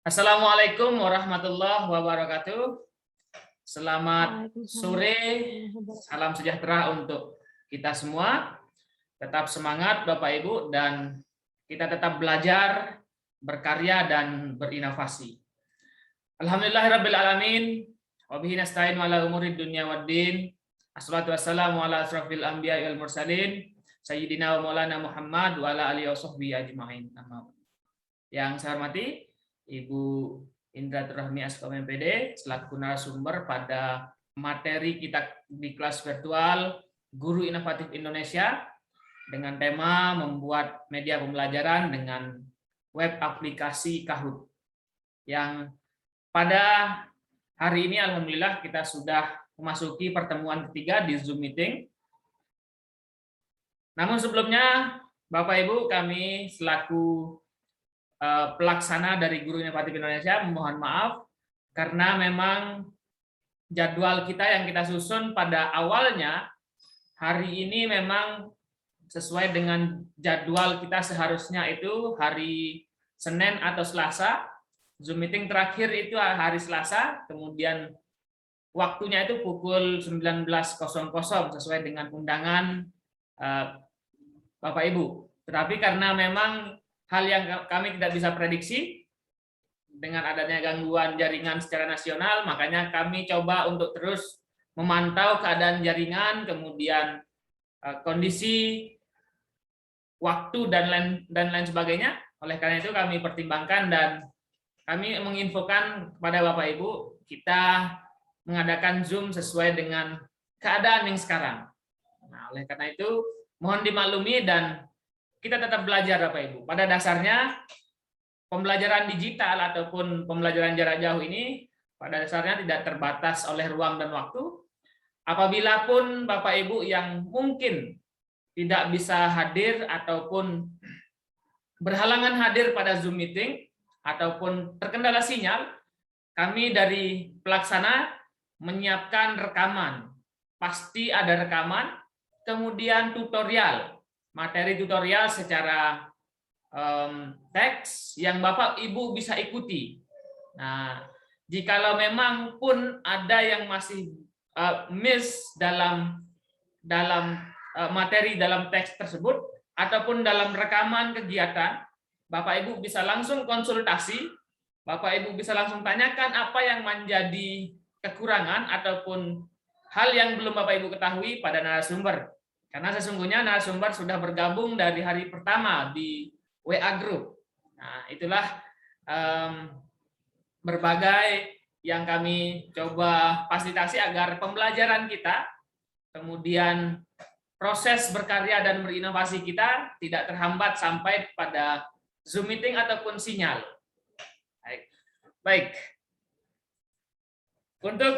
Assalamualaikum warahmatullahi wabarakatuh. Selamat Waalaikumsalam sore, warahmatullahi wabarakatuh. salam sejahtera untuk kita semua. Tetap semangat Bapak Ibu dan kita tetap belajar, berkarya dan berinovasi. Alhamdulillahirabbil alamin, wa bihi nasta'in ala umurid dunya waddin. Assalatu wassalamu ala asrafil anbiya'i wal mursalin, sayyidina wa maulana Muhammad wa ala alihi washabbihi ajmain. Yang saya hormati Ibu Indra Rahmi Askom MPD selaku narasumber pada materi kita di kelas virtual Guru Inovatif Indonesia dengan tema membuat media pembelajaran dengan web aplikasi Kahoot. Yang pada hari ini alhamdulillah kita sudah memasuki pertemuan ketiga di Zoom meeting. Namun sebelumnya Bapak Ibu, kami selaku pelaksana dari Guru Inovatif Indonesia mohon maaf karena memang jadwal kita yang kita susun pada awalnya hari ini memang sesuai dengan jadwal kita seharusnya itu hari Senin atau Selasa. Zoom meeting terakhir itu hari Selasa, kemudian waktunya itu pukul 19.00 sesuai dengan undangan Bapak Ibu. Tetapi karena memang hal yang kami tidak bisa prediksi dengan adanya gangguan jaringan secara nasional, makanya kami coba untuk terus memantau keadaan jaringan, kemudian kondisi waktu dan lain sebagainya. Oleh karena itu kami pertimbangkan dan kami menginfokan kepada Bapak Ibu kita mengadakan Zoom sesuai dengan keadaan yang sekarang. Nah, oleh karena itu mohon dimaklumi dan kita tetap belajar Bapak Ibu. Pada dasarnya pembelajaran digital ataupun pembelajaran jarak jauh ini pada dasarnya tidak terbatas oleh ruang dan waktu. Apabila pun Bapak Ibu yang mungkin tidak bisa hadir ataupun berhalangan hadir pada Zoom meeting ataupun terkendala sinyal, kami dari pelaksana menyiapkan rekaman. Pasti ada rekaman, kemudian tutorial. Materi tutorial secara teks yang Bapak Ibu bisa ikuti. Nah, jikalau memang pun ada yang masih miss dalam materi dalam teks tersebut ataupun dalam rekaman kegiatan, Bapak Ibu bisa langsung konsultasi, Bapak Ibu bisa langsung tanyakan apa yang menjadi kekurangan ataupun hal yang belum Bapak Ibu ketahui pada narasumber. Karena sesungguhnya narasumber sudah bergabung dari hari pertama di WA Group. Nah, itulah berbagai yang kami coba fasilitasi agar pembelajaran kita, kemudian proses berkarya dan berinovasi kita tidak terhambat sampai pada Zoom meeting ataupun sinyal. Baik. Untuk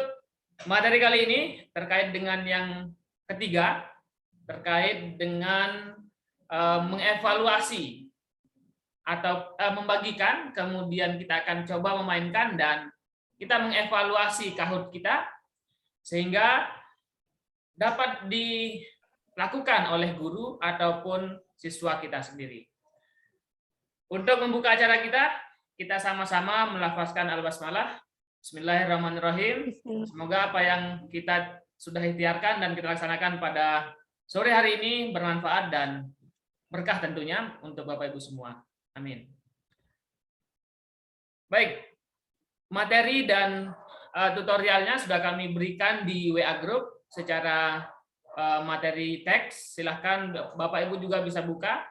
materi kali ini terkait dengan yang ketiga, terkait dengan mengevaluasi atau membagikan, kemudian kita akan coba memainkan dan kita mengevaluasi Kahoot kita sehingga dapat dilakukan oleh guru ataupun siswa kita sendiri. Untuk membuka acara kita sama-sama melafazkan al-basmalah. Bismillahirrahmanirrahim. Semoga apa yang kita sudah ikhtiarkan dan kita laksanakan pada sore hari ini bermanfaat dan berkah tentunya untuk Bapak Ibu semua. Amin. Baik, materi dan tutorialnya sudah kami berikan di WA Group secara materi teks. Silahkan Bapak Ibu juga bisa buka,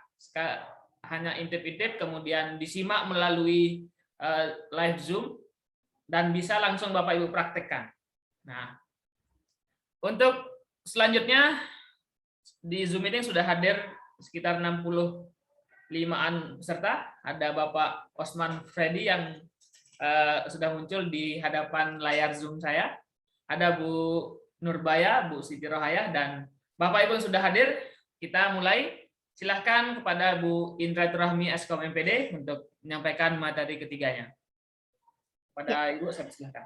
hanya intip-intip kemudian disimak melalui live Zoom dan bisa langsung Bapak Ibu praktekkan. Nah, untuk selanjutnya di Zoom meeting sudah hadir sekitar 65-an peserta. Ada Bapak Osman Freddy yang sudah muncul di hadapan layar Zoom saya. Ada Bu Nurbaya, Bu Siti Rohayah, dan Bapak Ibu yang sudah hadir. Kita mulai. Silahkan kepada Bu Indra Rahmi Askom MPD untuk menyampaikan materi ketiganya. Pada Ibu, saya silakan.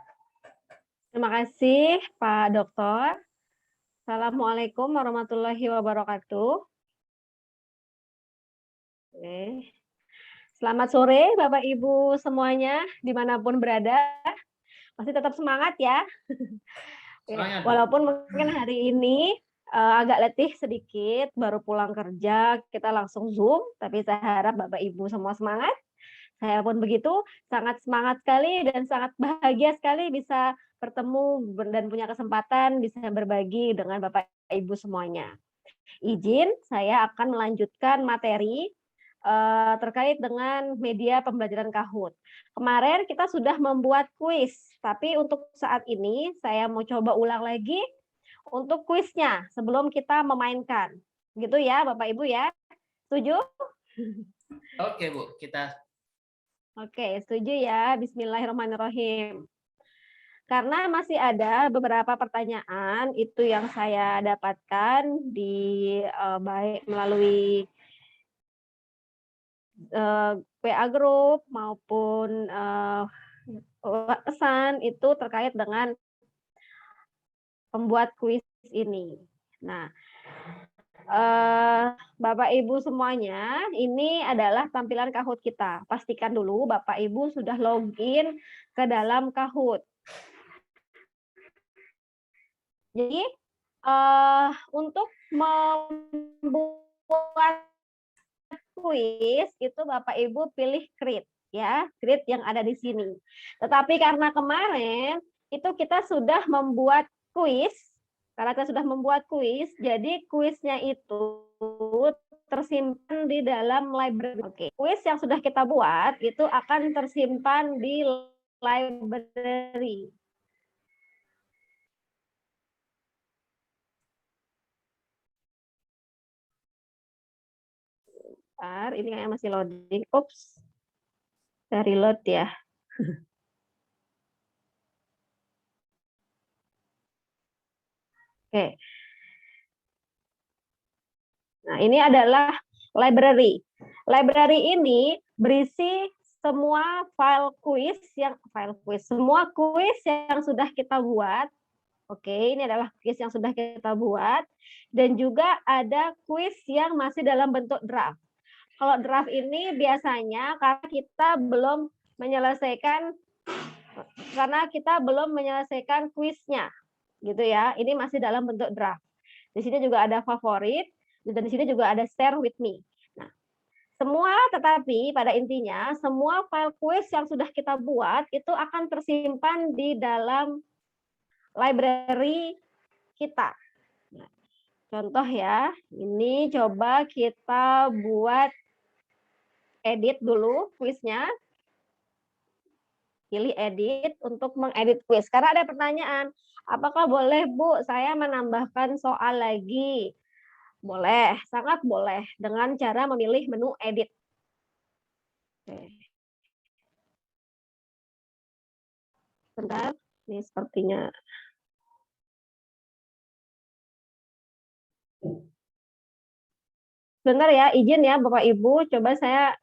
Terima kasih Pak Dokter. Assalamualaikum warahmatullahi wabarakatuh. Oke. Selamat sore Bapak Ibu semuanya, dimanapun berada. Masih tetap semangat ya. Semangat, Bu. Walaupun mungkin hari ini agak letih sedikit, baru pulang kerja, kita langsung Zoom, tapi saya harap Bapak Ibu semua semangat. Saya pun begitu, sangat semangat sekali dan sangat bahagia sekali bisa bertemu dan punya kesempatan bisa berbagi dengan Bapak Ibu semuanya. Izin, saya akan melanjutkan materi terkait dengan media pembelajaran Kahoot. Kemarin kita sudah membuat kuis, tapi untuk saat ini saya mau coba ulang lagi untuk kuisnya sebelum kita memainkan. Gitu ya, Bapak Ibu ya. Setuju? Oke, Bu. Kita Oke, setuju ya. Bismillahirrahmanirrahim. Karena masih ada beberapa pertanyaan itu yang saya dapatkan di baik melalui WA Group maupun pesan itu terkait dengan pembuat kuis ini. Nah, Bapak Ibu semuanya, ini adalah tampilan Kahoot kita. Pastikan dulu Bapak Ibu sudah login ke dalam Kahoot. Jadi untuk membuat kuis itu Bapak Ibu pilih Create ya, Create yang ada di sini. Tetapi karena kemarin itu kita sudah membuat kuis, jadi kuisnya itu tersimpan di dalam library. Oke, kuis yang sudah kita buat itu akan tersimpan di library. Bentar, ini kayak masih loading. Oops, saya reload ya. Oke. Nah, ini adalah library. Library ini berisi semua semua kuis yang sudah kita buat. Oke, ini adalah kuis yang sudah kita buat dan juga ada kuis yang masih dalam bentuk draft. Kalau draft ini biasanya karena kita belum menyelesaikan kuisnya, gitu ya. Ini masih dalam bentuk draft. Di sini juga ada favorit dan di sini juga ada share with me. Nah, tetapi pada intinya semua file kuis yang sudah kita buat itu akan tersimpan di dalam library kita. Nah, contoh ya, ini coba kita buat edit dulu kuisnya. Pilih edit untuk mengedit kuis. Karena ada pertanyaan, apakah boleh Bu saya menambahkan soal lagi? Boleh, sangat boleh dengan cara memilih menu edit. Oke. Bentar, ini sepertinya. Sebentar ya, izin ya Bapak Ibu, coba saya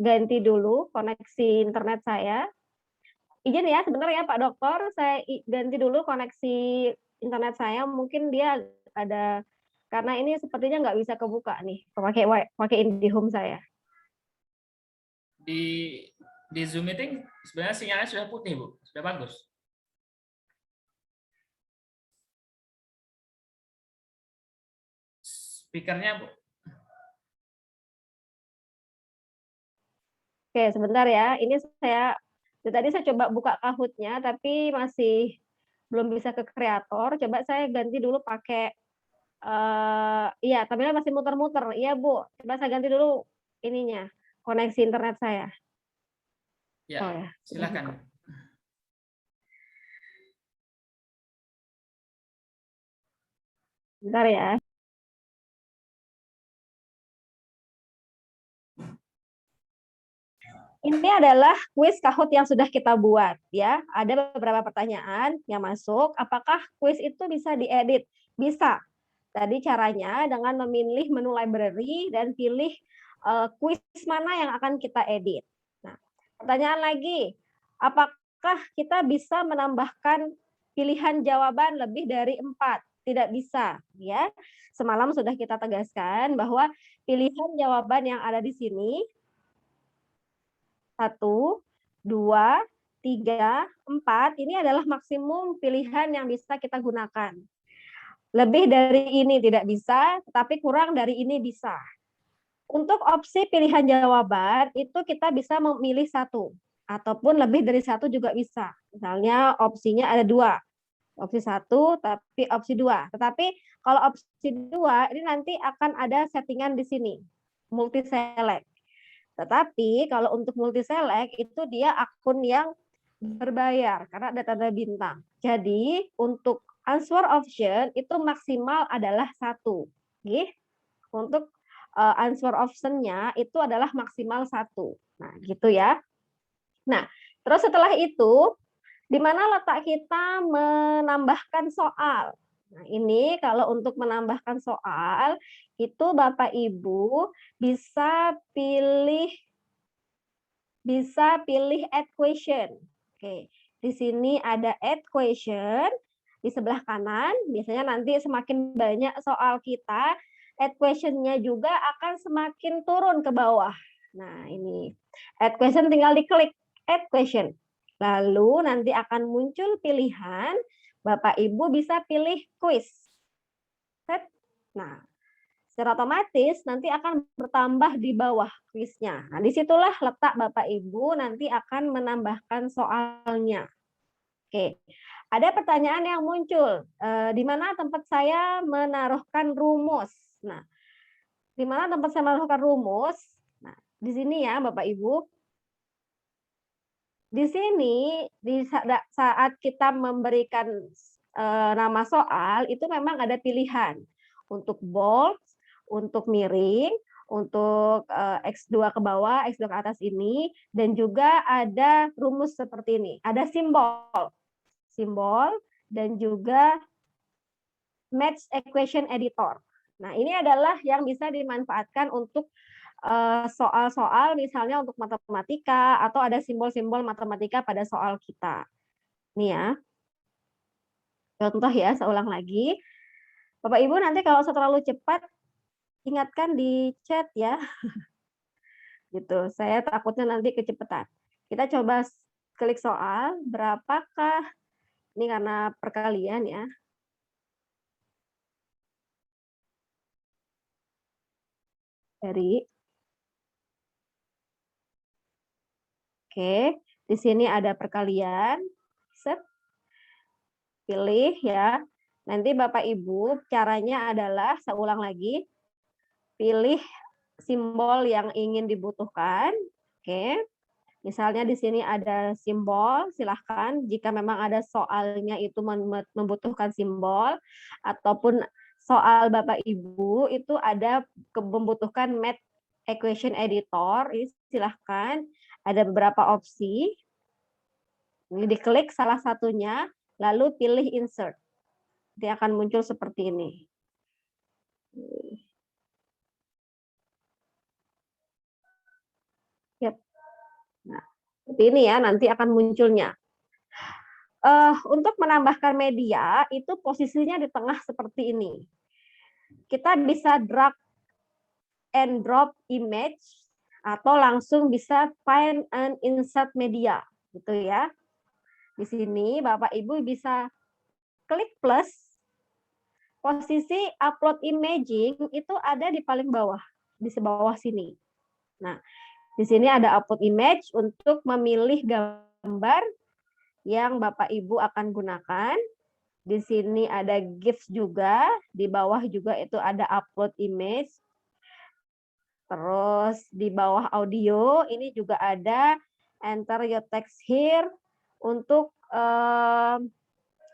ganti dulu koneksi internet saya. Izin ya, sebentar ya Pak Dokter, saya ganti dulu koneksi internet saya. Mungkin dia ada, karena ini sepertinya nggak bisa kebuka nih, pakai IndiHome saya. di Zoom meeting sebenarnya sinyalnya sudah putih, Bu. Sudah bagus. Speakernya, Bu. Oke, sebentar ya. Ini tadi saya coba buka Kahoot-nya, tapi masih belum bisa ke kreator. Coba saya ganti dulu pakai, iya, tampilan masih muter-muter. Iya, Bu. Coba saya ganti dulu ininya, koneksi internet saya. Ya, oh, ya. silakan. Bentar ya. Ini adalah kuis Kahoot yang sudah kita buat ya. Ada beberapa pertanyaan yang masuk. Apakah kuis itu bisa diedit? Bisa. Tadi caranya dengan memilih menu library dan pilih kuis mana yang akan kita edit. Nah, pertanyaan lagi, apakah kita bisa menambahkan pilihan jawaban lebih dari 4? Tidak bisa, ya. Semalam sudah kita tegaskan bahwa pilihan jawaban yang ada di sini 1, 2, 3, 4, ini adalah maksimum pilihan yang bisa kita gunakan. Lebih dari ini tidak bisa, tapi kurang dari ini bisa. Untuk opsi pilihan jawaban, itu kita bisa memilih 1, ataupun lebih dari 1 juga bisa. Misalnya opsinya ada 2, opsi 1, tapi opsi 2. Tetapi kalau opsi 2, ini nanti akan ada settingan di sini, multi select. Tetapi kalau untuk multi select itu dia akun yang berbayar karena ada tanda bintang. Jadi untuk answer option itu maksimal adalah 1. Untuk answer option-nya itu adalah maksimal 1. Nah, gitu ya. Nah, terus setelah itu di mana letak kita menambahkan soal. Nah, ini kalau untuk menambahkan soal itu Bapak Ibu bisa pilih add question. Oke, di sini ada add question di sebelah kanan. Biasanya nanti semakin banyak soal kita, add question-nya juga akan semakin turun ke bawah. Nah, ini add question tinggal diklik add question. Lalu nanti akan muncul pilihan, Bapak Ibu bisa pilih quiz. Set. Nah, secara otomatis nanti akan bertambah di bawah kuisnya. Nah, disitulah letak Bapak Ibu nanti akan menambahkan soalnya. Oke, ada pertanyaan yang muncul. Di mana tempat saya menaruhkan rumus? Nah, di mana tempat saya menaruhkan rumus? Nah, di sini ya Bapak Ibu. Di sini di saat kita memberikan nama soal itu memang ada pilihan untuk bold, untuk miring, untuk X2 ke bawah, X2 ke atas ini, dan juga ada rumus seperti ini. Ada simbol, dan juga match equation editor. Nah, ini adalah yang bisa dimanfaatkan untuk soal-soal misalnya untuk matematika atau ada simbol-simbol matematika pada soal kita. Nih ya. Contoh ya, saya ulang lagi. Bapak Ibu nanti kalau terlalu cepat ingatkan di chat ya. Gitu. Saya takutnya nanti kecepatan. Kita coba klik soal, berapakah ini karena perkalian ya. Dari Oke, di sini ada perkalian. Set. Pilih ya. Nanti Bapak Ibu caranya adalah saya ulang lagi. Pilih simbol yang ingin dibutuhkan. Oke. Misalnya di sini ada simbol, silahkan jika memang ada soalnya itu membutuhkan simbol, ataupun soal Bapak Ibu itu ada membutuhkan math equation editor, ini silahkan ada beberapa opsi. Ini diklik salah satunya, lalu pilih insert. Dia akan muncul seperti ini. Yep. Nah, seperti ini ya, nanti akan munculnya. Untuk menambahkan media, itu posisinya di tengah seperti ini. Kita bisa drag and drop image, atau langsung bisa find and insert media. Gitu ya. Di sini Bapak Ibu bisa klik plus, posisi upload imaging itu ada di paling bawah, di bawah sini. Nah, di sini ada upload image untuk memilih gambar yang Bapak Ibu akan gunakan. Di sini ada GIF juga, di bawah juga itu ada upload image. Terus di bawah audio ini juga ada enter your text here untuk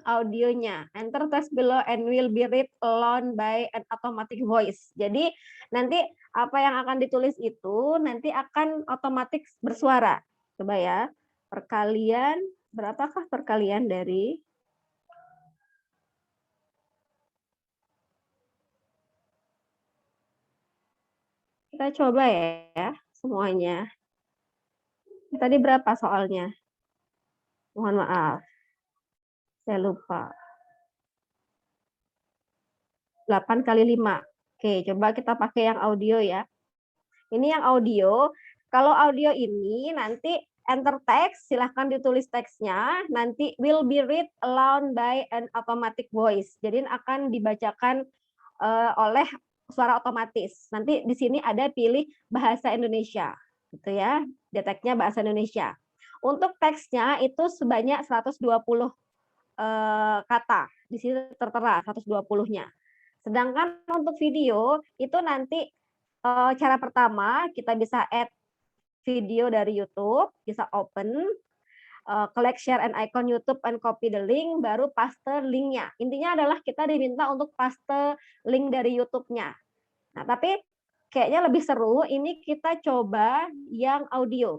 audionya. Enter text below and will be read alone by an automatic voice. Jadi nanti apa yang akan ditulis itu nanti akan otomatis bersuara. Coba ya. Perkalian, berapakah perkalian dari kita coba ya semuanya. Tadi berapa soalnya? Mohon maaf. Saya lupa. 8 kali 5. Oke, coba kita pakai yang audio ya. Ini yang audio. Kalau audio ini nanti enter text, silahkan ditulis teksnya, nanti will be read aloud by an automatic voice. Jadi akan dibacakan oleh suara otomatis. Nanti di sini ada pilih bahasa Indonesia, gitu ya. Deteknya bahasa Indonesia. Untuk teksnya itu sebanyak 120 kata. Di sini tertera 120-nya. Sedangkan untuk video itu nanti cara pertama kita bisa add video dari YouTube, bisa open, collect, share, and icon YouTube, and copy the link, baru paste linknya. Intinya adalah kita diminta untuk paste link dari YouTube-nya. Nah, tapi kayaknya lebih seru, ini kita coba yang audio.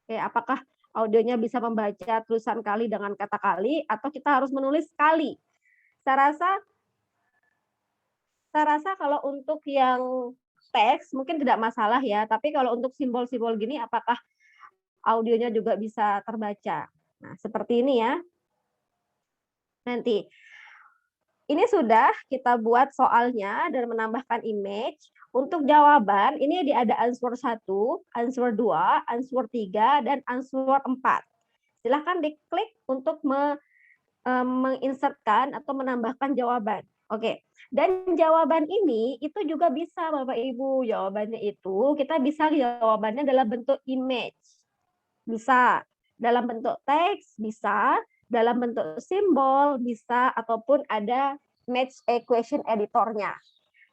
Oke, apakah audionya bisa membaca tulisan kali dengan kata kali, atau kita harus menulis kali? Saya rasa kalau untuk yang teks mungkin tidak masalah ya, tapi kalau untuk simbol-simbol gini apakah audionya juga bisa terbaca? Nah, seperti ini ya. Nanti ini sudah kita buat soalnya dan menambahkan image. Untuk jawaban ini ada answer 1, answer 2, answer 3, dan answer 4. Silahkan diklik untuk menginsertkan atau menambahkan jawaban. Oke. Dan jawaban ini itu juga bisa Bapak Ibu. Jawabannya itu kita bisa jawabannya dalam bentuk image. Bisa dalam bentuk teks, bisa dalam bentuk simbol, bisa ataupun ada match equation editornya.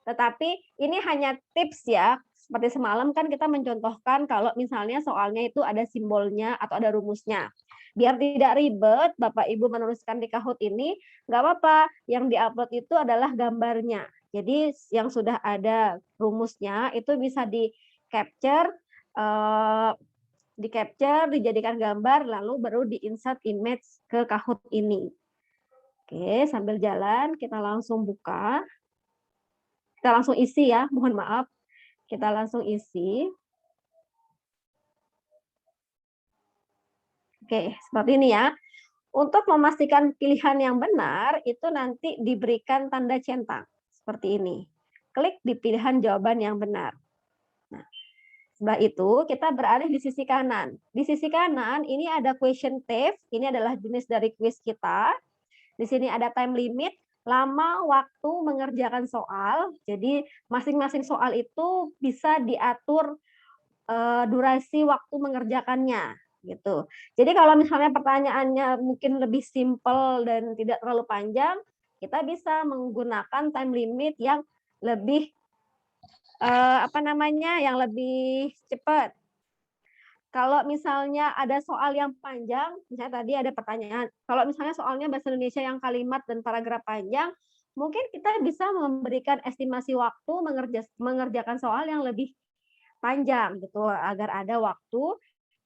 Tetapi ini hanya tips ya, seperti semalam kan kita mencontohkan kalau misalnya soalnya itu ada simbolnya atau ada rumusnya. Biar tidak ribet, Bapak Ibu menuliskan di Kahoot ini, nggak apa-apa, yang diupload itu adalah gambarnya. Jadi yang sudah ada rumusnya itu bisa di-capture, dijadikan gambar, lalu baru di-insert image ke Kahoot ini. Oke, sambil jalan kita langsung buka. Kita langsung isi ya, mohon maaf. Kita langsung isi. Oke, seperti ini ya. Untuk memastikan pilihan yang benar, itu nanti diberikan tanda centang. Seperti ini. Klik di pilihan jawaban yang benar. Nah, setelah itu kita beralih di sisi kanan. Di sisi kanan ini ada question type, ini adalah jenis dari quiz kita. Di sini ada time limit, lama waktu mengerjakan soal. Jadi masing-masing soal itu bisa diatur durasi waktu mengerjakannya gitu. Jadi kalau misalnya pertanyaannya mungkin lebih simpel dan tidak terlalu panjang, kita bisa menggunakan time limit yang lebih yang lebih cepat. Kalau misalnya ada soal yang panjang, misalnya tadi ada pertanyaan, kalau misalnya soalnya bahasa Indonesia yang kalimat dan paragraf panjang, mungkin kita bisa memberikan estimasi waktu mengerjakan soal yang lebih panjang gitu, agar ada waktu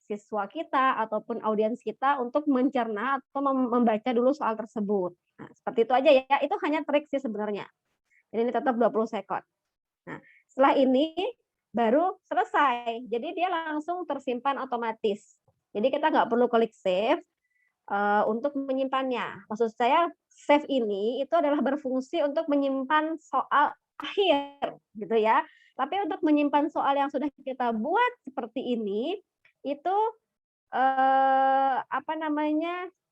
siswa kita ataupun audiens kita untuk mencerna atau membaca dulu soal tersebut. Nah, seperti itu aja ya, itu hanya trik sih sebenarnya. Jadi ini tetap 20 sekon. Nah, setelah ini baru selesai. Jadi dia langsung tersimpan otomatis. Jadi kita nggak perlu klik save untuk menyimpannya. Maksud saya save ini itu adalah berfungsi untuk menyimpan soal akhir gitu ya. Tapi untuk menyimpan soal yang sudah kita buat seperti ini itu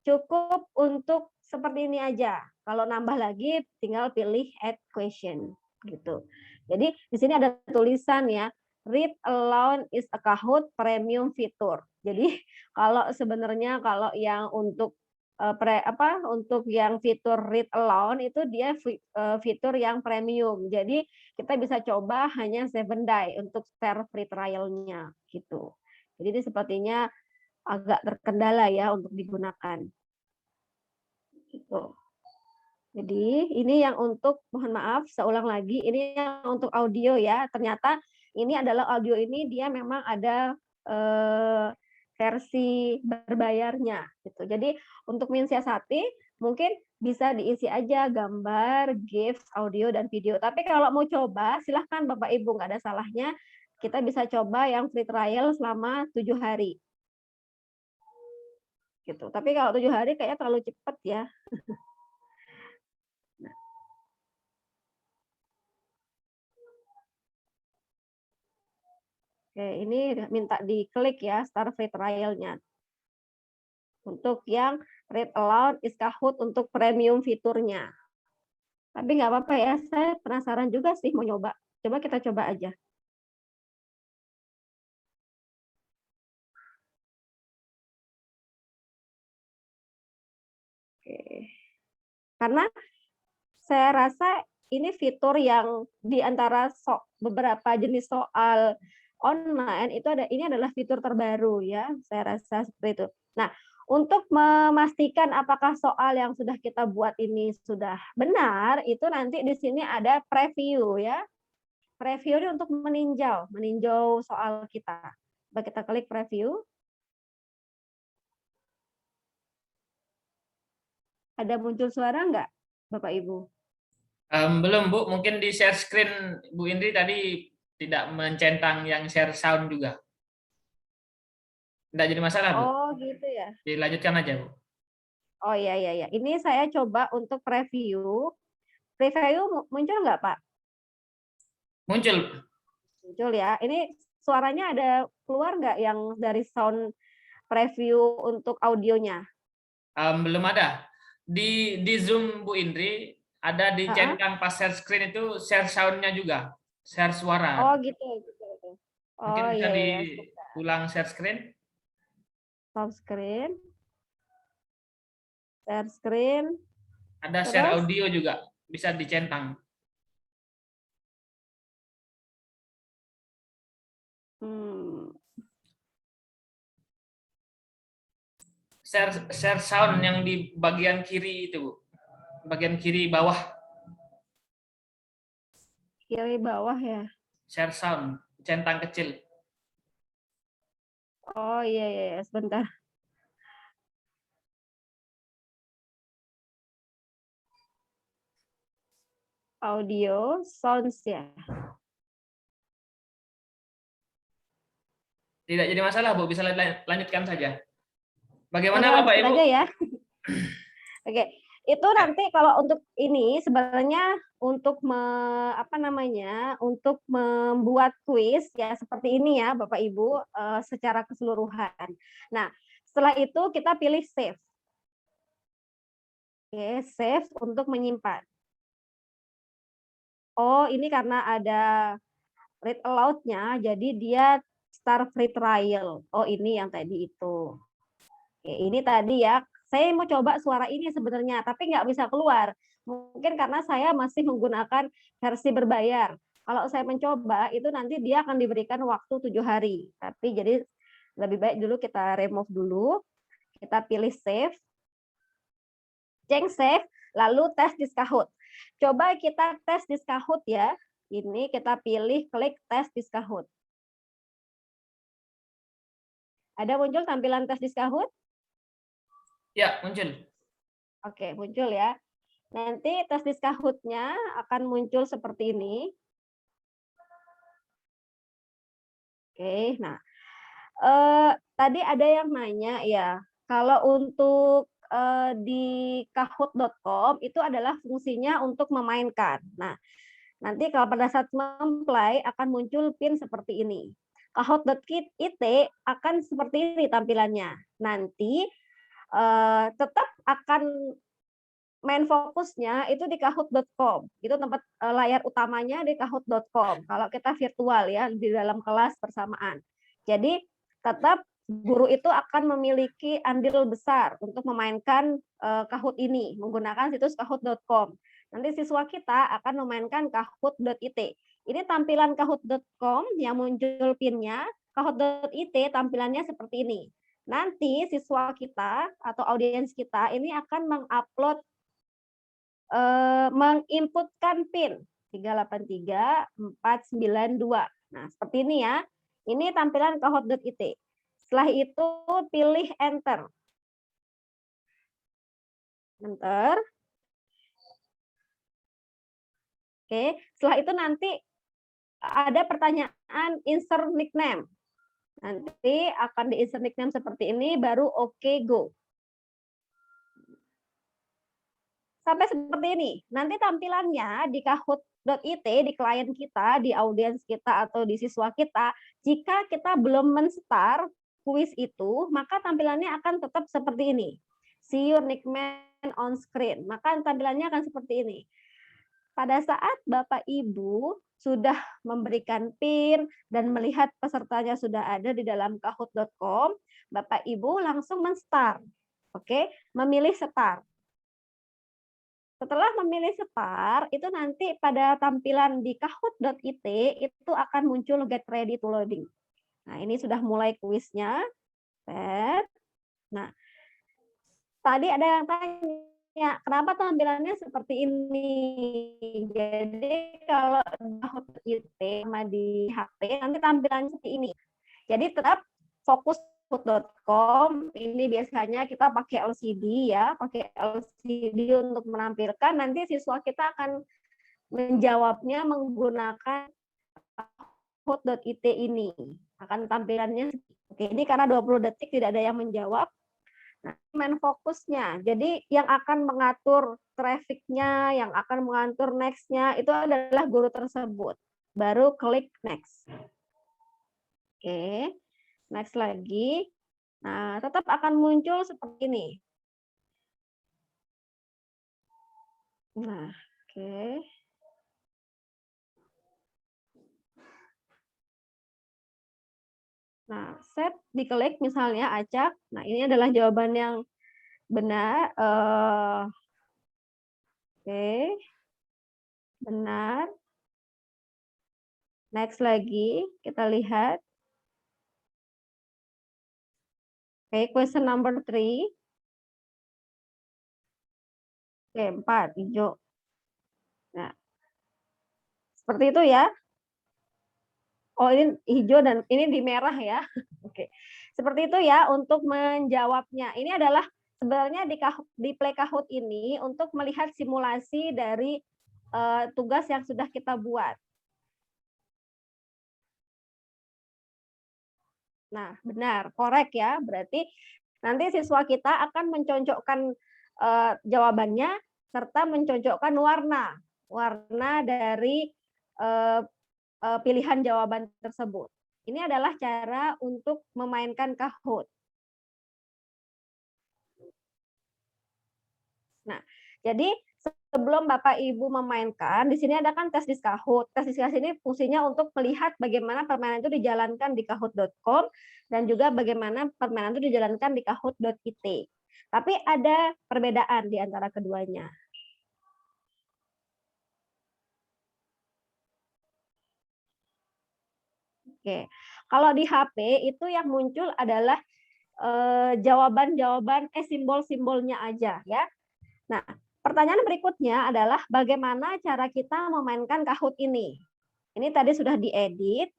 cukup untuk seperti ini aja. Kalau nambah lagi tinggal pilih add question gitu. Jadi di sini ada tulisan ya, read aloud is a Kahoot premium fitur. Jadi kalau sebenarnya kalau yang untuk untuk yang fitur read aloud itu dia fitur yang premium. Jadi kita bisa coba hanya 7 day untuk share free trial-nya gitu. Jadi ini sepertinya agak terkendala ya untuk digunakan. Gitu. Jadi ini yang untuk, mohon maaf, saya ulang lagi, ini yang untuk audio ya. Ternyata ini adalah audio ini dia memang ada versi berbayarnya gitu. Jadi untuk mensiasati mungkin bisa diisi aja gambar, GIF, audio dan video. Tapi kalau mau coba silahkan Bapak Ibu, nggak ada salahnya. Kita bisa coba yang free trial selama 7 hari. gitu. Tapi kalau 7 hari kayaknya terlalu cepat ya. Oke, ini minta diklik ya start free trial-nya. Untuk yang read aloud is Kahoot untuk premium fiturnya. Tapi nggak apa-apa ya, saya penasaran juga sih mau nyoba. Coba kita coba aja. Oke. Karena saya rasa ini fitur yang di antara beberapa jenis soal online itu ini adalah fitur terbaru ya, saya rasa seperti itu. Nah, untuk memastikan apakah soal yang sudah kita buat ini sudah benar, itu nanti di sini ada preview ya. Preview ini untuk meninjau soal kita. Coba kita klik preview. Ada muncul suara nggak, Bapak Ibu? Belum Bu, mungkin di share screen Bu Indri tadi tidak mencentang yang share sound juga. Tidak jadi masalah Bu, Oh gitu ya. dilanjutkan aja Bu. Oh iya iya iya. Ini saya coba untuk preview. Preview muncul nggak Pak? Muncul. Muncul ya. Ini suaranya ada keluar nggak yang dari sound preview untuk audionya? Belum ada. Di Zoom Bu Indri ada di Heeh. centang pas share screen itu share sound-nya juga, share Oh suara. gitu, gitu, gitu. Mungkin Oh bisa iya iya iya. diulang share screen. Stop screen, share screen, Ada share terus audio juga, bisa dicentang. hmm, Share sound yang di bagian kiri itu Bu. Bagian kiri bawah, kiri bawah ya. share sound, centang kecil. Oh iya iya iya. Sebentar. Audio, sounds ya. Tidak jadi masalah Bu, bisa lanjutkan saja. Oke, Bagaimana Bapak lanjutin Ibu? aja ya. Oke, itu nanti kalau untuk ini sebenarnya untuk apa namanya, untuk membuat kuis ya seperti ini ya Bapak Ibu secara keseluruhan. Nah, setelah itu kita pilih save. Oke, save untuk menyimpan. Oh, ini karena ada read aloud-nya, jadi dia start free trial. Oh, ini yang tadi itu. Oke, ini tadi ya, saya mau coba suara ini sebenarnya, tapi nggak bisa keluar. Mungkin karena saya masih menggunakan versi berbayar. Kalau saya mencoba, itu nanti dia akan diberikan waktu 7 hari. Tapi jadi lebih baik dulu kita remove dulu. Kita pilih save. Ceng save, lalu tes di Kahoot. Coba kita tes di Kahoot ya. Ini kita pilih klik tes di Kahoot. Ada muncul tampilan tes di Kahoot? Ya, muncul. Oke, muncul ya. Nanti tes di Kahoot-nya akan muncul seperti ini. Oke, nah tadi ada yang nanya ya, kalau untuk di kahoot.com itu adalah fungsinya untuk memainkan. Nah, nanti kalau pada saat memplay akan muncul pin seperti ini. Kahoot.it akan seperti ini tampilannya. Nanti tetap akan main fokusnya itu di kahoot.com. Itu tempat layar utamanya di kahoot.com. Kalau kita virtual ya di dalam kelas bersamaan. Jadi tetap guru itu akan memiliki andil besar untuk memainkan Kahoot ini menggunakan situs kahoot.com. Nanti siswa kita akan memainkan kahoot.it. Ini tampilan kahoot.com yang muncul pinnya, kahoot.it tampilannya seperti ini. Nanti siswa kita atau audiens kita ini akan mengupload menginputkan PIN 383492. Nah, seperti ini ya. Ini tampilan kahoot.it. Setelah itu pilih enter. Enter. Oke, setelah itu nanti ada pertanyaan insert nickname. Nanti akan di insert nickname seperti ini baru oke go. sampai seperti ini. Nanti tampilannya di Kahoot.it, di klien kita, di audiens kita, atau di siswa kita, jika kita belum men-start kuis itu, maka tampilannya akan tetap seperti ini. See your nickname on screen. Maka tampilannya akan seperti ini. Pada saat Bapak Ibu sudah memberikan PIN dan melihat pesertanya sudah ada di dalam kahoot.com, Bapak Ibu langsung men-start. Oke, memilih start. Setelah memilih start, itu nanti pada tampilan di kahoot.it itu akan muncul get ready to loading. Nah, ini sudah mulai kuisnya. Nah, tadi ada yang tanya, kenapa tampilannya seperti ini? Jadi kalau Kahoot.it sama di HP, nanti tampilannya seperti ini. Jadi tetap fokus kahoot.com, ini biasanya kita pakai LCD ya, pakai LCD untuk menampilkan, nanti siswa kita akan menjawabnya menggunakan kahoot.it ini. Akan tampilannya, oke, ini karena 20 detik tidak ada yang menjawab. Nah, main fokusnya. Jadi yang akan mengatur trafficnya, yang akan mengatur next-nya, itu adalah guru tersebut. Baru klik next. Oke, next lagi. Nah, tetap akan muncul seperti ini. Nah, oke. Nah, set diklik misalnya acak. Nah, ini adalah jawaban yang benar. Oke, benar. Next lagi, kita lihat. Oke, question number 3. Oke, 4, hijau. Nah, seperti itu ya. Oh, ini hijau dan ini di merah ya. Oke. Seperti itu ya untuk menjawabnya. Ini adalah sebenarnya di Play Kahoot ini untuk melihat simulasi dari tugas yang sudah kita buat. Nah, benar, korek ya. Berarti nanti siswa kita akan mencocokkan jawabannya serta mencocokkan warna dari pilihan jawaban tersebut. Ini adalah cara untuk memainkan Kahoot. Nah, jadi sebelum Bapak Ibu memainkan, di sini ada kan tes disk Kahoot. Tes disk ini fungsinya untuk melihat bagaimana permainan itu dijalankan di kahoot.com dan juga bagaimana permainan itu dijalankan di kahoot.it. Tapi ada perbedaan di antara keduanya. Oke, kalau di HP itu yang muncul adalah jawaban-jawaban simbol-simbolnya aja ya. Nah, pertanyaan berikutnya adalah bagaimana cara kita memainkan Kahoot ini. Ini tadi sudah diedit,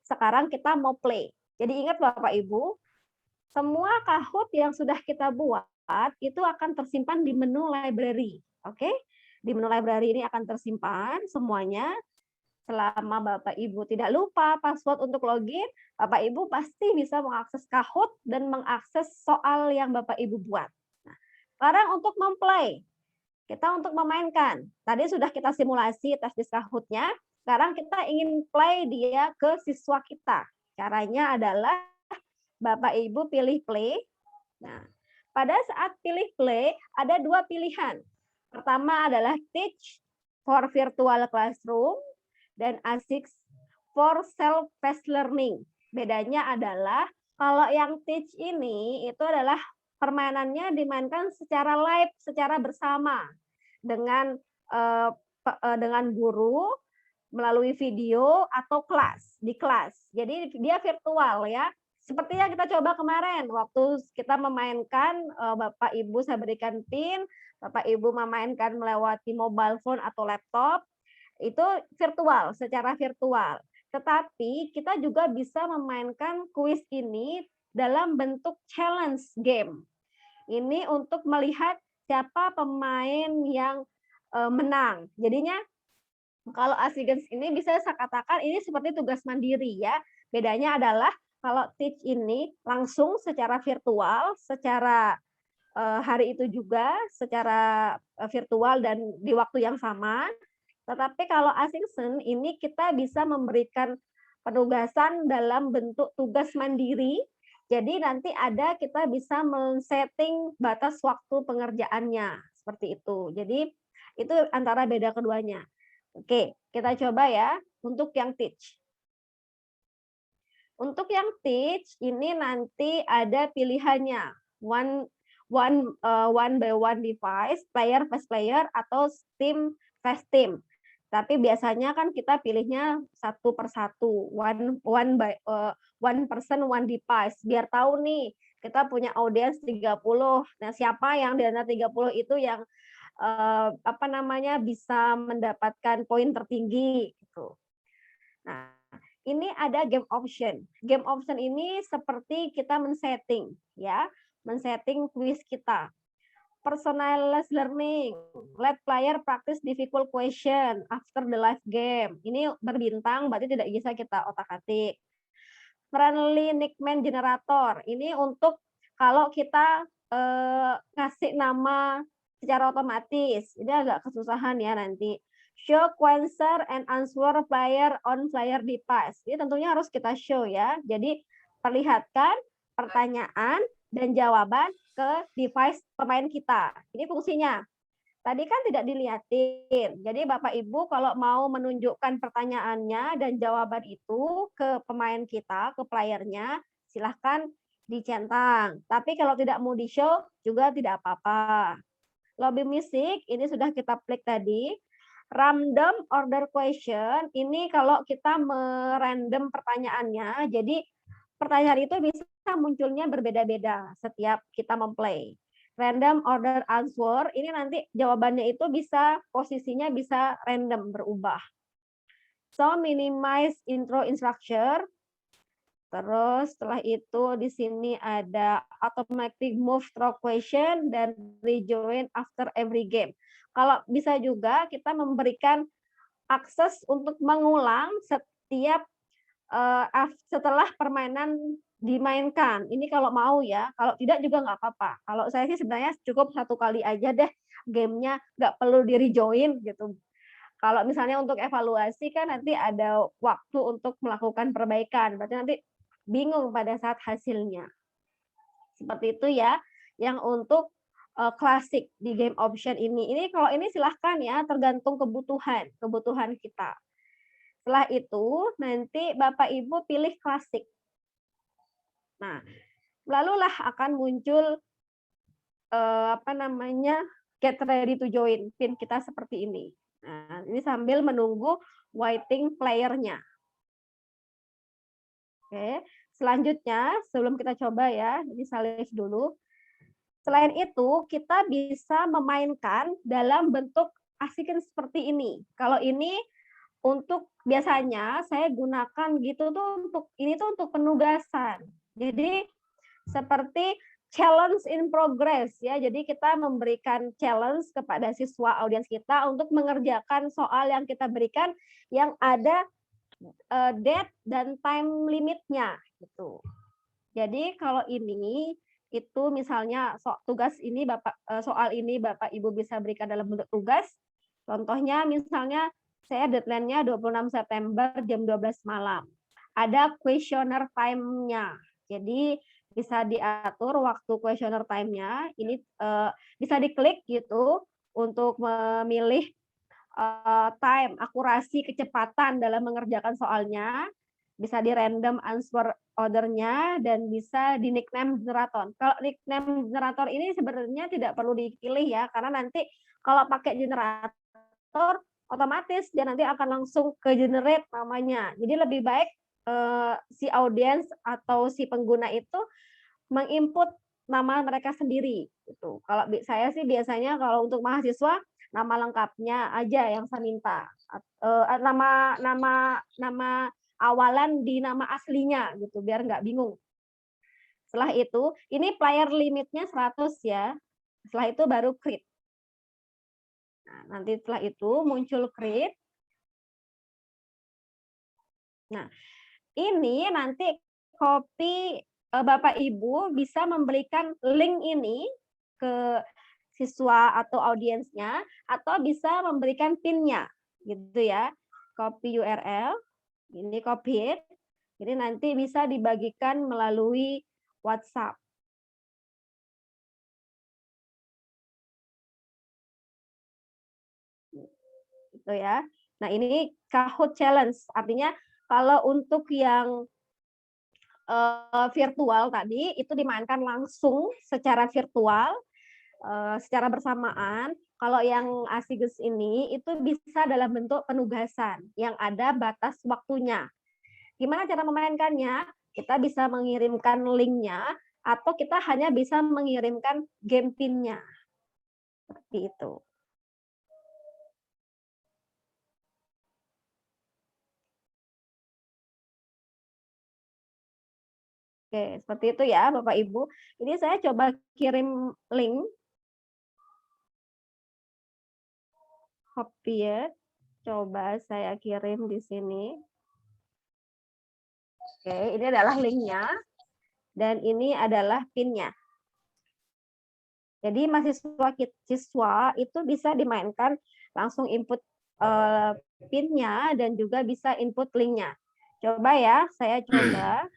sekarang kita mau play. Jadi ingat Bapak Ibu, semua Kahoot yang sudah kita buat itu akan tersimpan di menu library. Oke? Di menu library ini akan tersimpan semuanya. Selama Bapak Ibu tidak lupa password untuk login, Bapak Ibu pasti bisa mengakses Kahoot dan mengakses soal yang Bapak Ibu buat. Nah, sekarang untuk memplay, kita untuk memainkan. Tadi sudah kita simulasi tes disk Kahoot-nya, sekarang kita ingin play dia ke siswa kita. Caranya adalah Bapak Ibu pilih play. Nah, pada saat pilih play ada dua pilihan. Pertama adalah teach for virtual classroom dan A6 for self-paced learning. Bedanya adalah kalau yang teach ini itu adalah permainannya dimainkan secara live, secara bersama dengan guru melalui video atau di kelas. Jadi dia virtual ya. Seperti yang kita coba kemarin waktu kita memainkan, Bapak Ibu saya berikan PIN, Bapak Ibu memainkan melewati mobile phone atau laptop, itu virtual, secara virtual. Tetapi kita juga bisa memainkan kuis ini dalam bentuk challenge game. Ini untuk melihat siapa pemain yang menang. Jadinya kalau Asigens ini bisa saya katakan ini seperti tugas mandiri ya. Bedanya adalah kalau teach ini langsung secara virtual, secara hari itu juga secara virtual dan di waktu yang sama. Tetapi kalau asynchron ini kita bisa memberikan penugasan dalam bentuk tugas mandiri. Jadi nanti kita bisa men-setting batas waktu pengerjaannya seperti itu. Jadi itu antara beda keduanya. Oke, kita coba ya untuk yang teach. Untuk yang teach ini nanti ada pilihannya one by one device, player fast player atau team fast team. Tapi biasanya kan kita pilihnya satu persatu, one person one device. Biar tahu nih kita punya audiens 30. Nah, siapa yang di antara 30 itu yang bisa mendapatkan poin tertinggi gitu. Nah, ini ada game option. Game option ini seperti kita men-setting quiz kita. Personalized learning, let player practice difficult question after the live game. Ini berbintang, berarti tidak bisa kita otak-atik. Friendly nickname generator, ini untuk kalau kita ngasih nama secara otomatis. Ini agak kesusahan ya nanti. Show answer and answer player on player device. Ini tentunya harus kita show ya. Jadi perlihatkan pertanyaan dan jawaban ke device pemain kita. Ini fungsinya. Tadi kan tidak dilihatin. Jadi Bapak Ibu kalau mau menunjukkan pertanyaannya dan jawaban itu ke pemain kita, ke playernya, silahkan dicentang. Tapi kalau tidak mau di-show juga tidak apa-apa. Lobby music ini sudah kita klik tadi. Random order question ini kalau kita merandom pertanyaannya, jadi pertanyaan itu bisa munculnya berbeda-beda setiap kita memplay. Random order answer, ini nanti jawabannya itu bisa, posisinya bisa random, berubah. So, minimize intro instruction. Terus setelah itu di sini ada automatic move through question dan rejoin after every game. Kalau bisa juga kita memberikan akses untuk mengulang setiap setelah permainan dimainkan. Ini kalau mau ya, kalau tidak juga nggak apa-apa. Kalau saya sih sebenarnya cukup satu kali aja deh gamenya, nggak perlu di rejoin gitu. Kalau misalnya untuk evaluasi kan nanti ada waktu untuk melakukan perbaikan, berarti nanti bingung pada saat hasilnya. Seperti itu ya, yang untuk klasik di game option ini. Ini kalau ini silahkan ya, tergantung kebutuhan kita. Setelah itu nanti Bapak Ibu pilih klasik. Nah, lalulah akan muncul get ready to join pin kita seperti ini. Nah, ini sambil menunggu waiting player-nya. Oke, selanjutnya sebelum kita coba ya, ini save dulu. Selain itu, kita bisa memainkan dalam bentuk asynchron seperti ini. Kalau ini untuk biasanya saya gunakan gitu tuh untuk penugasan. Jadi seperti challenge in progress ya. Jadi kita memberikan challenge kepada siswa audiens kita untuk mengerjakan soal yang kita berikan yang ada date dan time limitnya gitu. Jadi kalau ini itu misalnya tugas ini soal ini Bapak Ibu bisa berikan dalam bentuk tugas. Contohnya misalnya saya deadline-nya 26 September jam 12 malam. Ada questionnaire time-nya. Jadi bisa diatur waktu questionnaire time-nya. Ini bisa diklik gitu untuk memilih time, akurasi, kecepatan dalam mengerjakan soalnya. Bisa di random answer order-nya dan bisa di nickname generator. Kalau nickname generator ini sebenarnya tidak perlu dipilih ya, karena nanti kalau pakai generator otomatis dia nanti akan langsung ke generate namanya. Jadi lebih baik si audiens atau si pengguna itu menginput nama mereka sendiri gitu. Kalau saya sih biasanya kalau untuk mahasiswa nama lengkapnya aja yang saya minta. Nama awalan di nama aslinya gitu biar nggak bingung. Setelah itu, ini player limitnya 100 ya. Setelah itu baru create. Nah, nanti setelah itu muncul create. Nah, ini nanti copy Bapak Ibu bisa memberikan link ini ke siswa atau audiensnya, atau bisa memberikan PIN-nya, gitu ya. Copy URL, ini copy it, jadi nanti bisa dibagikan melalui WhatsApp. Gitu ya. Nah, ini Kahoot Challenge, artinya kalau untuk yang virtual tadi itu dimainkan langsung secara virtual, secara bersamaan. Kalau yang Asigus ini itu bisa dalam bentuk penugasan yang ada batas waktunya. Gimana cara memainkannya? Kita bisa mengirimkan linknya atau kita hanya bisa mengirimkan game pin-nya. Seperti itu. Oke, seperti itu ya Bapak Ibu. Ini saya coba kirim link. Copy ya. Coba saya kirim di sini. Oke, ini adalah linknya. Dan ini adalah PIN-nya. Jadi siswa itu bisa dimainkan langsung input PIN-nya dan juga bisa input link-nya. Coba ya, saya coba.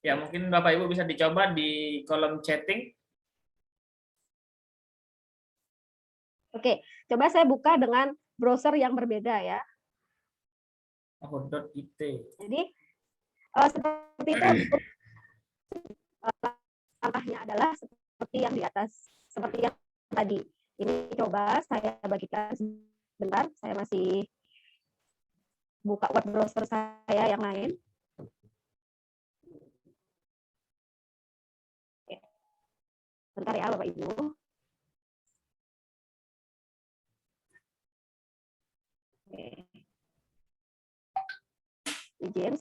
Ya, mungkin Bapak Ibu bisa dicoba di kolom chatting. Oke, coba saya buka dengan browser yang berbeda ya. Kahoot.it. Jadi seperti itu langkahnya adalah seperti yang di atas, seperti yang tadi. Ini coba saya bagikan sebentar, saya masih buka web browser saya yang lain. Bentar ya Bapak Ibu. Oke. Izin.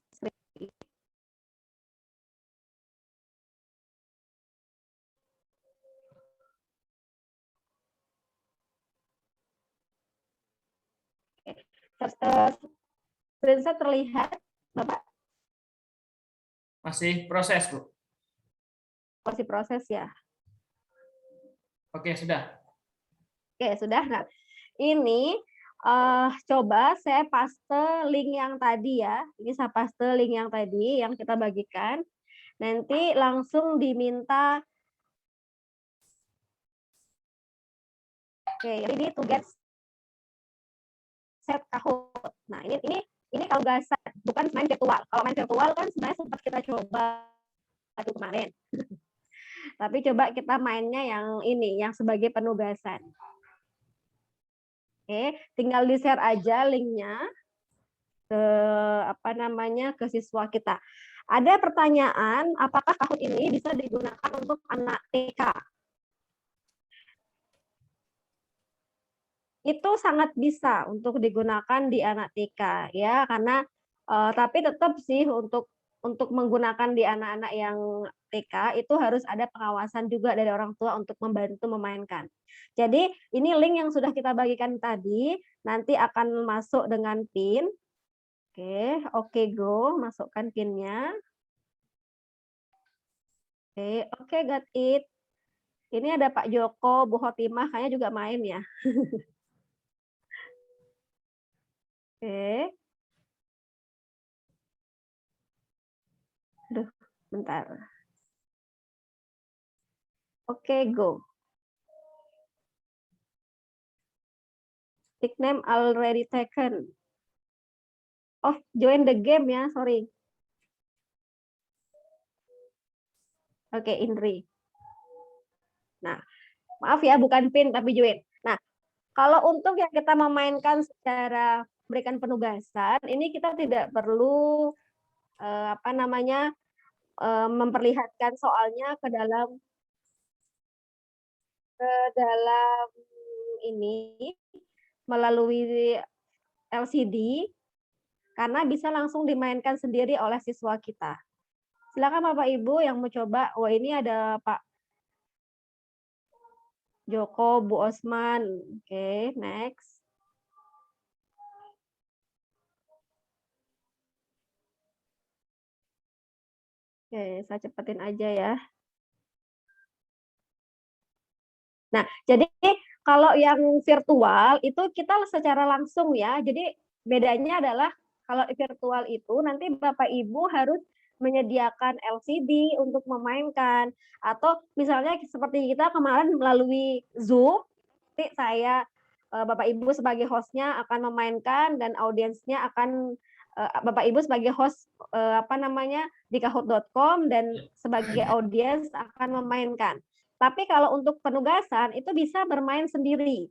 Screenshot terlihat, Bapak? Masih proses, Bu. Masih proses ya. Oke, sudah. Oke, sudah. Nah, ini coba saya paste link yang tadi ya. Ini saya paste link yang tadi yang kita bagikan. Nanti langsung diminta. Oke, ini to get set Kahoot. Nah, ini kalau gasan, bukan main virtual. Kalau main virtual kan sebenarnya sempat kita coba itu kemarin. Tapi coba kita mainnya yang ini, yang sebagai penugasan. Oke, tinggal di-share aja linknya ke siswa kita. Ada pertanyaan, apakah Kahoot ini bisa digunakan untuk anak TK? Itu sangat bisa untuk digunakan di anak TK ya, karena tapi tetap sih untuk menggunakan di anak-anak yang TK itu harus ada pengawasan juga dari orang tua untuk membantu memainkan. Jadi ini link yang sudah kita bagikan tadi nanti akan masuk dengan PIN. Oke, go, masukkan PIN-nya. Oke, got it. Ini ada Pak Joko, Bu Hotimah, kayaknya juga main ya. Oke. Aduh, bentar. Oke, go. Nickname already taken. Oh, join the game ya, sorry. Oke, Indri. Nah, maaf ya, bukan PIN tapi join. Nah, kalau untuk yang kita memainkan secara berikan penugasan, ini kita tidak perlu memperlihatkan soalnya ke dalam ini melalui LCD karena bisa langsung dimainkan sendiri oleh siswa kita. Silakan Bapak Ibu yang mau coba. Wah, ini ada Pak Joko, Bu Osman. Oke, next. Oke, saya cepetin aja ya. Nah, jadi kalau yang virtual itu kita secara langsung ya. Jadi bedanya adalah kalau virtual itu nanti Bapak Ibu harus menyediakan LCD untuk memainkan, atau misalnya seperti kita kemarin melalui Zoom, nanti saya Bapak Ibu sebagai hostnya akan memainkan dan audiensnya akan Bapak Ibu sebagai host apa namanya di kahoot.com dan sebagai audiens akan memainkan. Tapi kalau untuk penugasan itu bisa bermain sendiri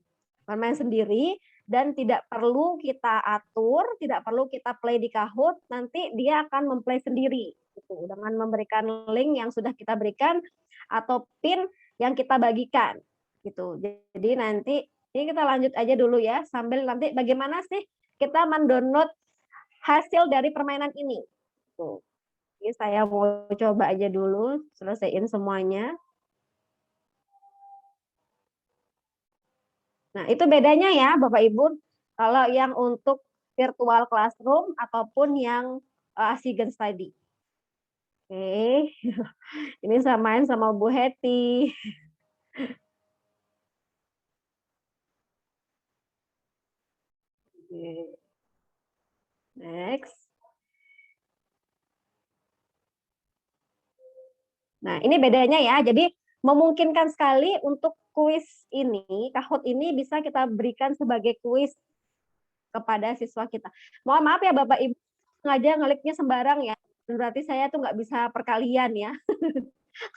dan tidak perlu kita atur, tidak perlu kita play di Kahoot, nanti dia akan memplay sendiri gitu, dengan memberikan link yang sudah kita berikan atau pin yang kita bagikan gitu. Jadi nanti ini kita lanjut aja dulu ya, sambil nanti bagaimana sih kita mendownload hasil dari permainan ini. Tuh. Ini saya mau coba aja dulu, selesaiin semuanya. Nah, itu bedanya ya Bapak Ibu, kalau yang untuk virtual classroom ataupun yang Asigens tadi. Oke, ini samain sama Bu Heti. Oke. Next. Nah, ini bedanya ya. Jadi memungkinkan sekali untuk kuis ini, Kahoot ini bisa kita berikan sebagai kuis kepada siswa kita. Mohon maaf ya Bapak Ibu, sengaja ngeliknya sembarang ya. Berarti saya tuh nggak bisa perkalian ya.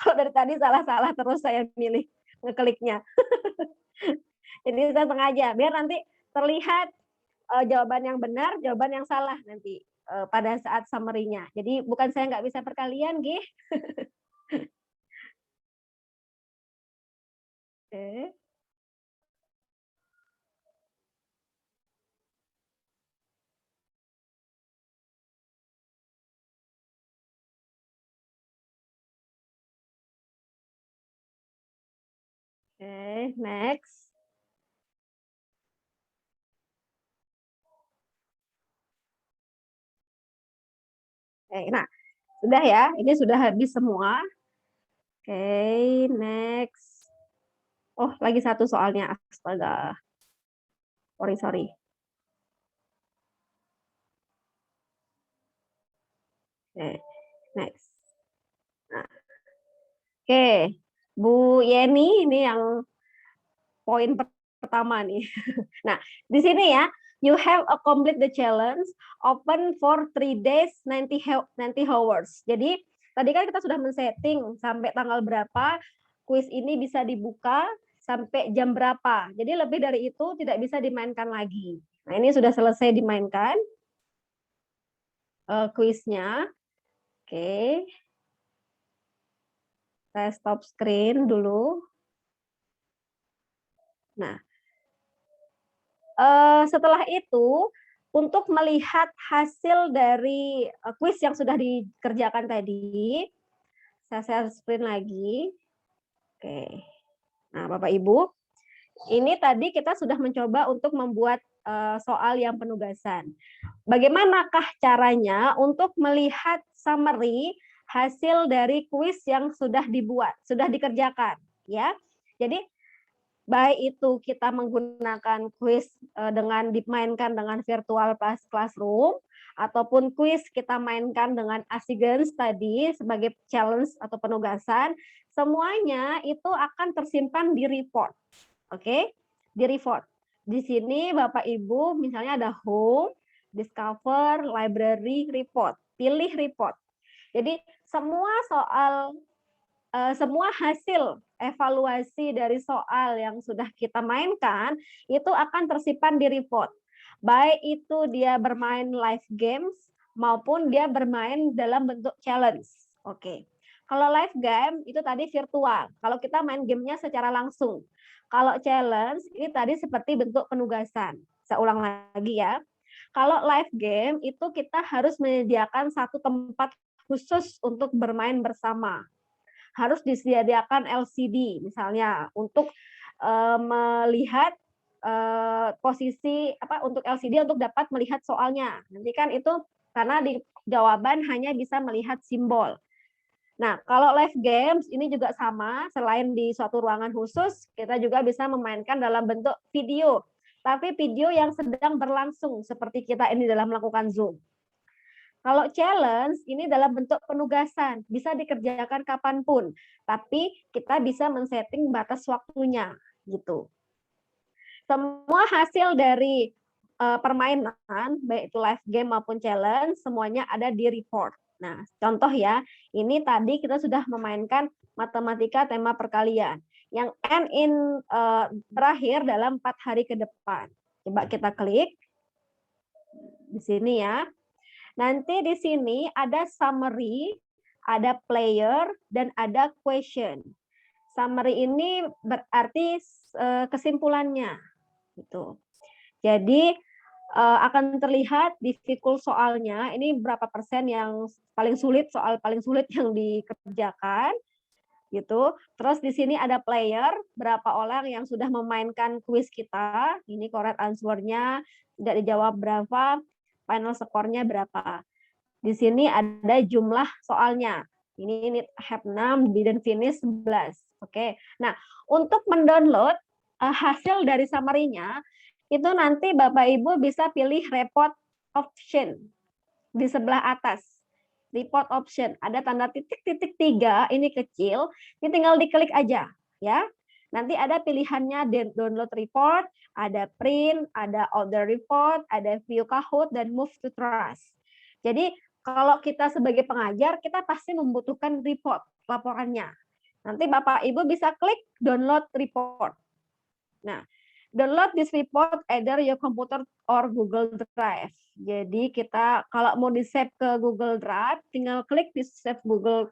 Kalau dari tadi salah-salah terus saya milih ngekliknya. Jadi saya sengaja biar nanti terlihat jawaban yang benar, jawaban yang salah nanti pada saat summary-nya. Jadi bukan saya nggak bisa perkalian, gih. Oke. Oke, next. Oke, nah, sudah ya, ini sudah habis semua. Oke, next. Oh, lagi satu soalnya. Astaga. Sorry. Oke, next. Nah, oke, Bu Yeni ini yang poin pertama nih. Nah, di sini ya, you have accomplished the challenge, open for 3 days, 90 hours. Jadi, tadi kan kita sudah men-setting sampai tanggal berapa kuis ini bisa dibuka sampai jam berapa. Jadi lebih dari itu tidak bisa dimainkan lagi. Nah, ini sudah selesai dimainkan kuisnya. Oke. Saya stop screen dulu. Nah, setelah itu untuk melihat hasil dari kuis yang sudah dikerjakan tadi, saya share screen lagi. Oke. Nah, Bapak Ibu, ini tadi kita sudah mencoba untuk membuat soal yang penugasan. Bagaimanakah caranya untuk melihat summary hasil dari kuis yang sudah dibuat, sudah dikerjakan, ya? Jadi baik itu kita menggunakan kuis dengan dimainkan dengan virtual classroom ataupun kuis kita mainkan dengan Asigens tadi sebagai challenge atau penugasan, semuanya itu akan tersimpan di report. Oke? Di report. Di sini Bapak Ibu misalnya ada home, discover, library, report. Pilih report. Jadi semua soal semua hasil evaluasi dari soal yang sudah kita mainkan itu akan tersimpan di report. Baik itu dia bermain live games maupun dia bermain dalam bentuk challenge. Oke. Kalau live game itu tadi virtual. Kalau kita main gamenya secara langsung. Kalau challenge ini tadi seperti bentuk penugasan. Saya ulang lagi ya. Kalau live game itu kita harus menyediakan satu tempat khusus untuk bermain bersama. Harus disediakan LCD misalnya untuk melihat posisi apa untuk LCD untuk dapat melihat soalnya. Nanti kan itu karena di jawaban hanya bisa melihat simbol. Nah, kalau live games ini juga sama, selain di suatu ruangan khusus, kita juga bisa memainkan dalam bentuk video. Tapi video yang sedang berlangsung, seperti kita ini dalam melakukan Zoom. Kalau challenge ini dalam bentuk penugasan, bisa dikerjakan kapanpun, tapi kita bisa men-setting batas waktunya, gitu. Semua hasil dari permainan, baik itu live game maupun challenge, semuanya ada di report. Nah, contoh ya, ini tadi kita sudah memainkan matematika tema perkalian yang end in berakhir dalam 4 hari ke depan. Coba kita klik di sini ya. Nanti di sini ada summary, ada player, dan ada question. Summary ini berarti kesimpulannya, gitu. Jadi akan terlihat di fikul soalnya, ini berapa persen yang paling sulit, soal paling sulit yang dikerjakan, gitu. Terus di sini ada player, berapa orang yang sudah memainkan kuis kita, ini correct answer-nya, tidak dijawab berapa, final score-nya berapa. Di sini ada jumlah soalnya, ini have 6, didn't finish 11. Oke, nah untuk mendownload hasil dari summary-nya, itu nanti Bapak Ibu bisa pilih report option di sebelah atas. Report option, ada tanda titik-titik 3, ini kecil, ini tinggal diklik aja ya. Nanti ada pilihannya download report, ada print, ada order report, ada view Kahoot, dan move to trust. Jadi kalau kita sebagai pengajar, kita pasti membutuhkan report, laporannya. Nanti Bapak Ibu bisa klik download report. Nah, download this report either your computer or Google Drive. Jadi kita kalau mau di-save ke Google Drive, tinggal klik di save Google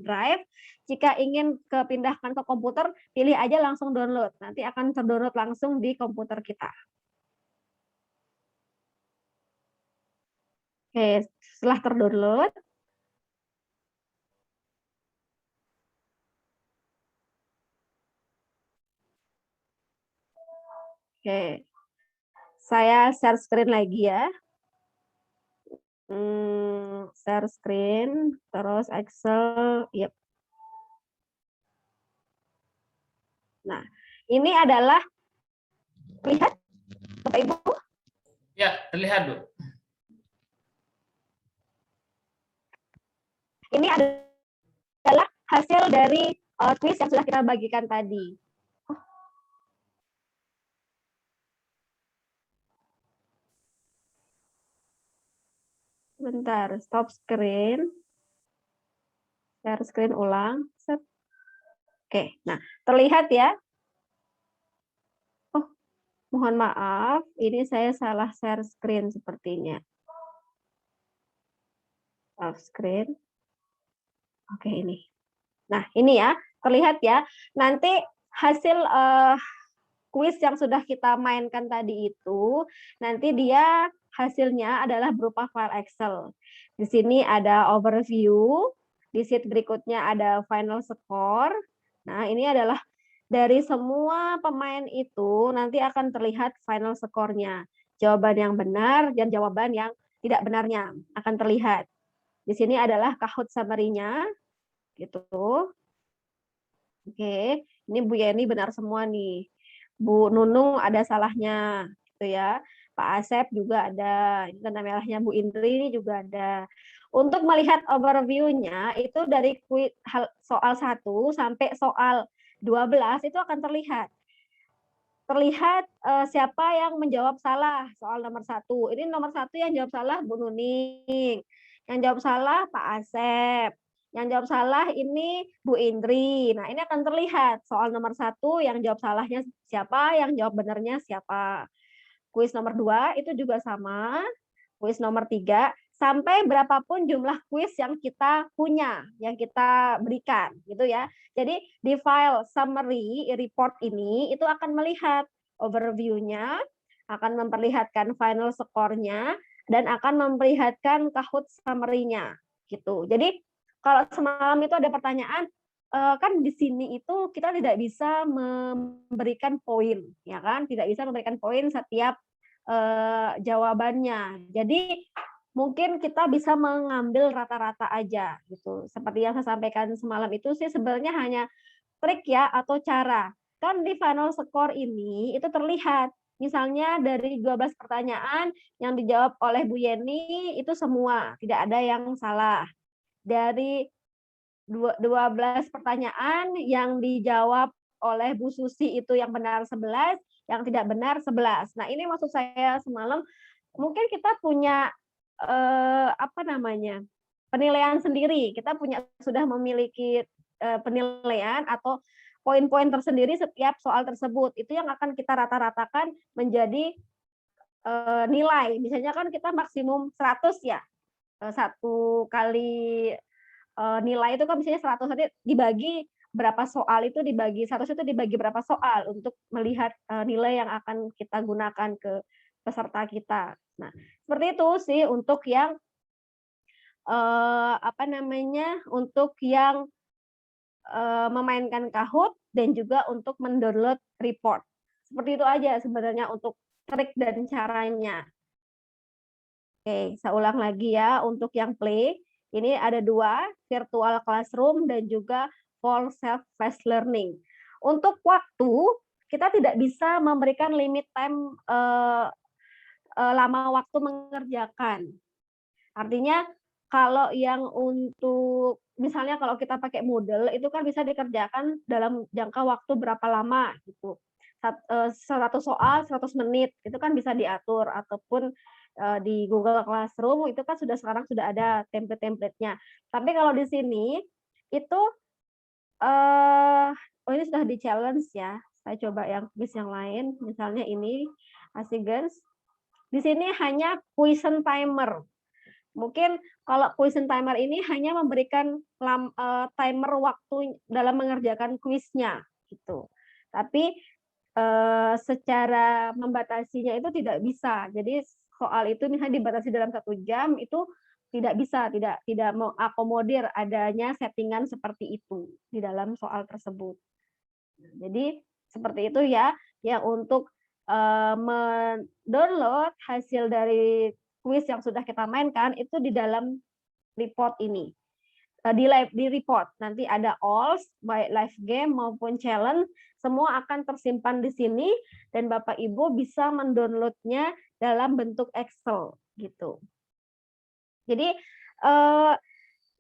Drive. Jika ingin kepindahkan ke komputer, pilih aja langsung download. Nanti akan terdownload langsung di komputer kita. Oke, setelah terdownload, oke, saya share screen lagi ya. Share screen, terus Excel, yep. Nah, ini adalah, lihat Bapak Ibu. Ya, terlihat, Bu. Ini adalah hasil dari quiz yang sudah kita bagikan tadi. Bentar, stop screen. Share screen ulang. Set. Oke, nah terlihat ya. Oh, mohon maaf, ini saya salah share screen sepertinya. Stop screen. Oke, ini. Nah, ini ya, terlihat ya. Nanti hasil kuis yang sudah kita mainkan tadi itu, nanti dia hasilnya adalah berupa file Excel. Di sini ada overview, di sheet berikutnya ada final score. Nah, ini adalah dari semua pemain itu nanti akan terlihat final score-nya. Jawaban yang benar dan jawaban yang tidak benarnya akan terlihat. Di sini adalah Kahoot summary-nya, gitu. Oke, ini Bu Yeni benar semua nih. Bu Nunung ada salahnya, gitu ya. Pak Asep juga ada, ini tanda merahnya Bu Indri ini juga ada. Untuk melihat overview-nya itu dari soal 1 sampai soal 12 itu akan terlihat. Terlihat siapa yang menjawab salah soal nomor 1. Ini nomor 1 yang jawab salah Bu Nuning. Yang jawab salah Pak Asep. Yang jawab salah ini Bu Indri. Nah, ini akan terlihat soal nomor 1 yang jawab salahnya siapa, yang jawab benarnya siapa. Kuis nomor 2 itu juga sama. Kuis nomor 3 sampai berapapun jumlah kuis yang kita punya, yang kita berikan, gitu ya. Jadi di file summary report ini itu akan melihat overview-nya, akan memperlihatkan final score-nya, dan akan memperlihatkan Kahoot summary-nya, gitu. Jadi kalau semalam itu ada pertanyaan, kan di sini itu kita tidak bisa memberikan poin, ya kan? Tidak bisa memberikan poin setiap jawabannya. Jadi mungkin kita bisa mengambil rata-rata aja gitu. Seperti yang saya sampaikan semalam itu sih sebenarnya hanya trik ya atau cara. Kan di final score ini itu terlihat. Misalnya dari 12 pertanyaan yang dijawab oleh Bu Yeni itu semua, tidak ada yang salah. Dari 12 pertanyaan yang dijawab oleh Bu Susi itu yang benar 11, yang tidak benar 11. Nah, ini maksud saya semalam mungkin kita punya apa namanya? Penilaian sendiri. Kita sudah memiliki penilaian atau poin-poin tersendiri setiap soal tersebut. Itu yang akan kita rata-ratakan menjadi nilai. Misalnya kan kita maksimum 100 ya. Satu kali nilai itu kan misalnya 100, nanti dibagi berapa soal itu dibagi 100 itu dibagi berapa soal untuk melihat nilai yang akan kita gunakan ke peserta kita. Nah, seperti itu sih untuk yang apa namanya? Untuk yang memainkan Kahoot dan juga untuk mendownload report. Seperti itu aja sebenarnya untuk trik dan caranya. Oke, saya ulang lagi ya untuk yang play. Ini ada 2, virtual classroom dan juga for self-paced learning. Untuk waktu, kita tidak bisa memberikan limit time lama waktu mengerjakan. Artinya kalau yang untuk misalnya kalau kita pakai Moodle itu kan bisa dikerjakan dalam jangka waktu berapa lama gitu. 100 soal 100 menit itu kan bisa diatur, ataupun di Google Classroom itu kan sekarang sudah ada template-templatenya. Tapi kalau di sini itu oh ini sudah di-challenge ya. Saya coba yang quiz yang lain, misalnya ini Asigers. Di sini hanya question timer. Mungkin kalau question timer ini hanya memberikan timer waktu dalam mengerjakan kuisnya gitu. Tapi secara membatasinya itu tidak bisa. Jadi soal itu misalnya dibatasi dalam 1 jam itu tidak bisa, tidak mengakomodir adanya settingan seperti itu di dalam soal tersebut. Jadi seperti itu ya, yang untuk mendownload hasil dari kuis yang sudah kita mainkan itu di dalam report ini. Di report nanti ada all, baik live game maupun challenge, semua akan tersimpan di sini dan Bapak Ibu bisa mendownloadnya dalam bentuk Excel gitu. Jadi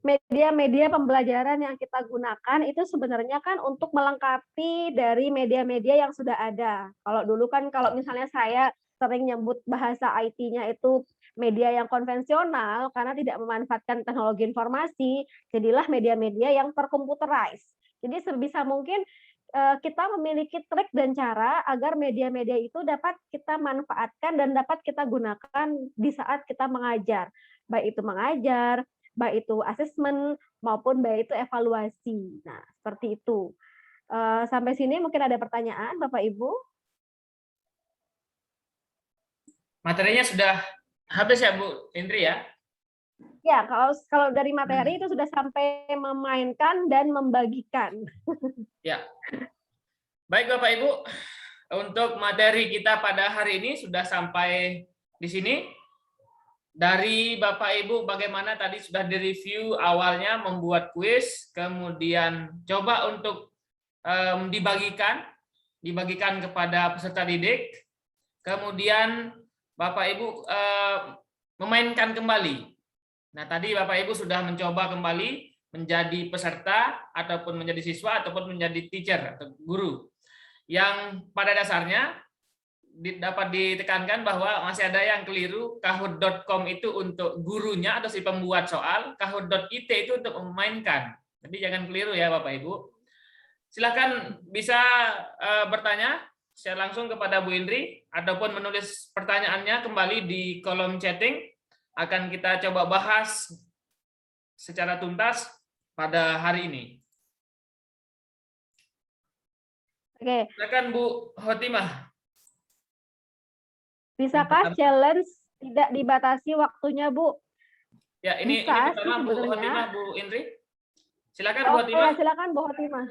media-media pembelajaran yang kita gunakan itu sebenarnya kan untuk melengkapi dari media-media yang sudah ada. Kalau dulu kan kalau misalnya saya sering nyebut bahasa IT-nya itu media yang konvensional karena tidak memanfaatkan teknologi informasi, jadilah media-media yang terkomputerized. Jadi sebisa mungkin kita memiliki trik dan cara agar media-media itu dapat kita manfaatkan dan dapat kita gunakan di saat kita mengajar. Baik itu mengajar, baik itu asesmen maupun baik itu evaluasi. Nah, seperti itu. Sampai sini mungkin ada pertanyaan, Bapak Ibu? Materinya sudah habis ya, Bu Indri ya? Ya, kalau dari materi itu sudah sampai memainkan dan membagikan. Ya. Baik Bapak Ibu, untuk materi kita pada hari ini sudah sampai di sini. Dari Bapak Ibu bagaimana tadi sudah direview awalnya membuat kuis, kemudian coba untuk dibagikan kepada peserta didik, kemudian Bapak Ibu memainkan kembali. Nah tadi Bapak Ibu sudah mencoba kembali menjadi peserta ataupun menjadi siswa ataupun menjadi teacher atau guru, yang pada dasarnya dapat ditekankan bahwa masih ada yang keliru. Kahoot.com itu untuk gurunya atau si pembuat soal, Kahoot.it itu untuk memainkan. Jadi jangan keliru ya Bapak Ibu. Silakan bisa bertanya secara langsung kepada Bu Indri ataupun menulis pertanyaannya kembali di kolom chatting. Akan kita coba bahas secara tuntas pada hari ini. Oke. Silakan Bu Hotimah. Bisakah challenge tidak dibatasi waktunya, Bu? Ya, ini pertama Bu Hotimah, Bu Indri. Silakan Bu Hotimah. Ya, silakan Bu Hotimah.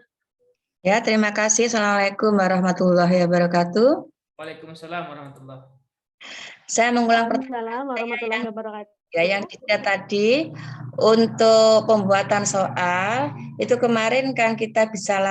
Ya, terima kasih. Assalamualaikum warahmatullahi wabarakatuh. Waalaikumsalam warahmatullahi wabarakatuh. Saya mengulang Waalaikumsalam warahmatullahi wabarakatuh. Ya, yang dilihat tadi untuk pembuatan soal itu kemarin kan kita bisa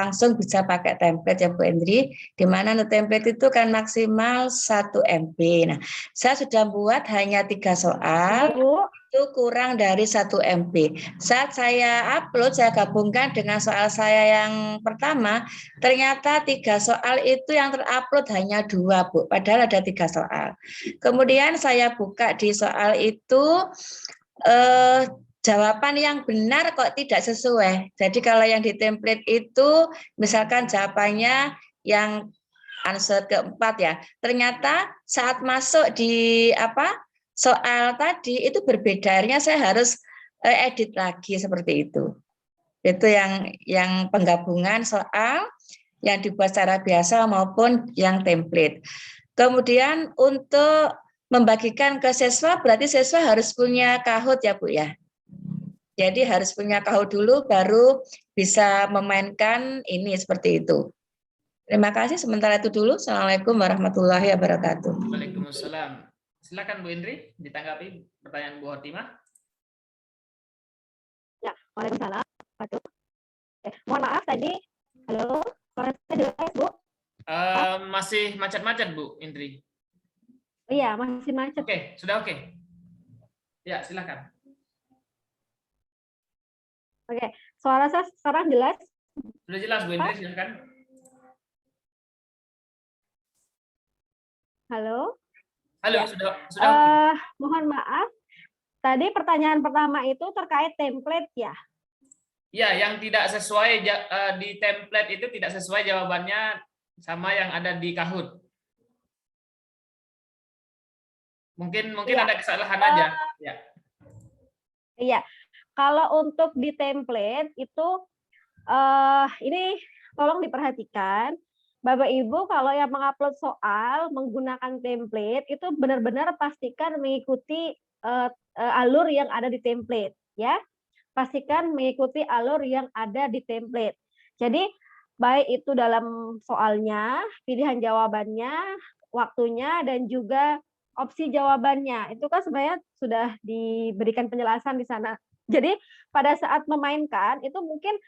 pakai template ya Bu Endri, di mana template itu kan maksimal 1 MB. Nah, saya sudah buat hanya 3 soal, Bu. itu kurang dari 1 MB. Saat saya upload, saya gabungkan dengan soal saya yang pertama, ternyata 3 soal itu yang terupload hanya 2 Bu, padahal ada 3 soal. Kemudian saya buka di soal itu, jawaban yang benar kok tidak sesuai. Jadi kalau yang di template itu, misalkan jawabannya yang answer keempat ya, ternyata saat masuk di soal tadi itu berbeda. Akhirnya saya harus edit lagi seperti itu. Itu yang penggabungan soal yang dibuat secara biasa maupun yang template. Kemudian untuk membagikan ke siswa, berarti siswa harus punya Kahoot ya Bu ya. Jadi harus punya Kahoot dulu baru bisa memainkan ini seperti itu. Terima kasih, sementara itu dulu. Assalamualaikum warahmatullahi wabarakatuh. Waalaikumsalam. Silakan Bu Indri ditanggapi pertanyaan Bu Hotimah. Ya, waalaikumsalam. Waduh. Mohon maaf tadi. Halo, suara saya jelas Bu? Masih macet-macet Bu Indri. Iya, masih macet. Oke, sudah oke. Ya, silakan. Oke, suara saya sekarang jelas? Sudah jelas Bu Indri, silakan. Halo? Halo, Ya. sudah oke. Mohon maaf. Tadi pertanyaan pertama itu terkait template ya? Ya, yang tidak sesuai di template itu tidak sesuai jawabannya sama yang ada di Kahoot. Mungkin Ya. ada kesalahan aja. Ya. Iya. Kalau untuk di template itu ini tolong diperhatikan. Bapak Ibu kalau yang mengupload soal menggunakan template itu benar-benar pastikan mengikuti alur yang ada di template ya. Pastikan mengikuti alur yang ada di template. Jadi baik itu dalam soalnya, pilihan jawabannya, waktunya dan juga opsi jawabannya. Itu kan sebenarnya sudah diberikan penjelasan di sana. Jadi pada saat memainkan itu mungkin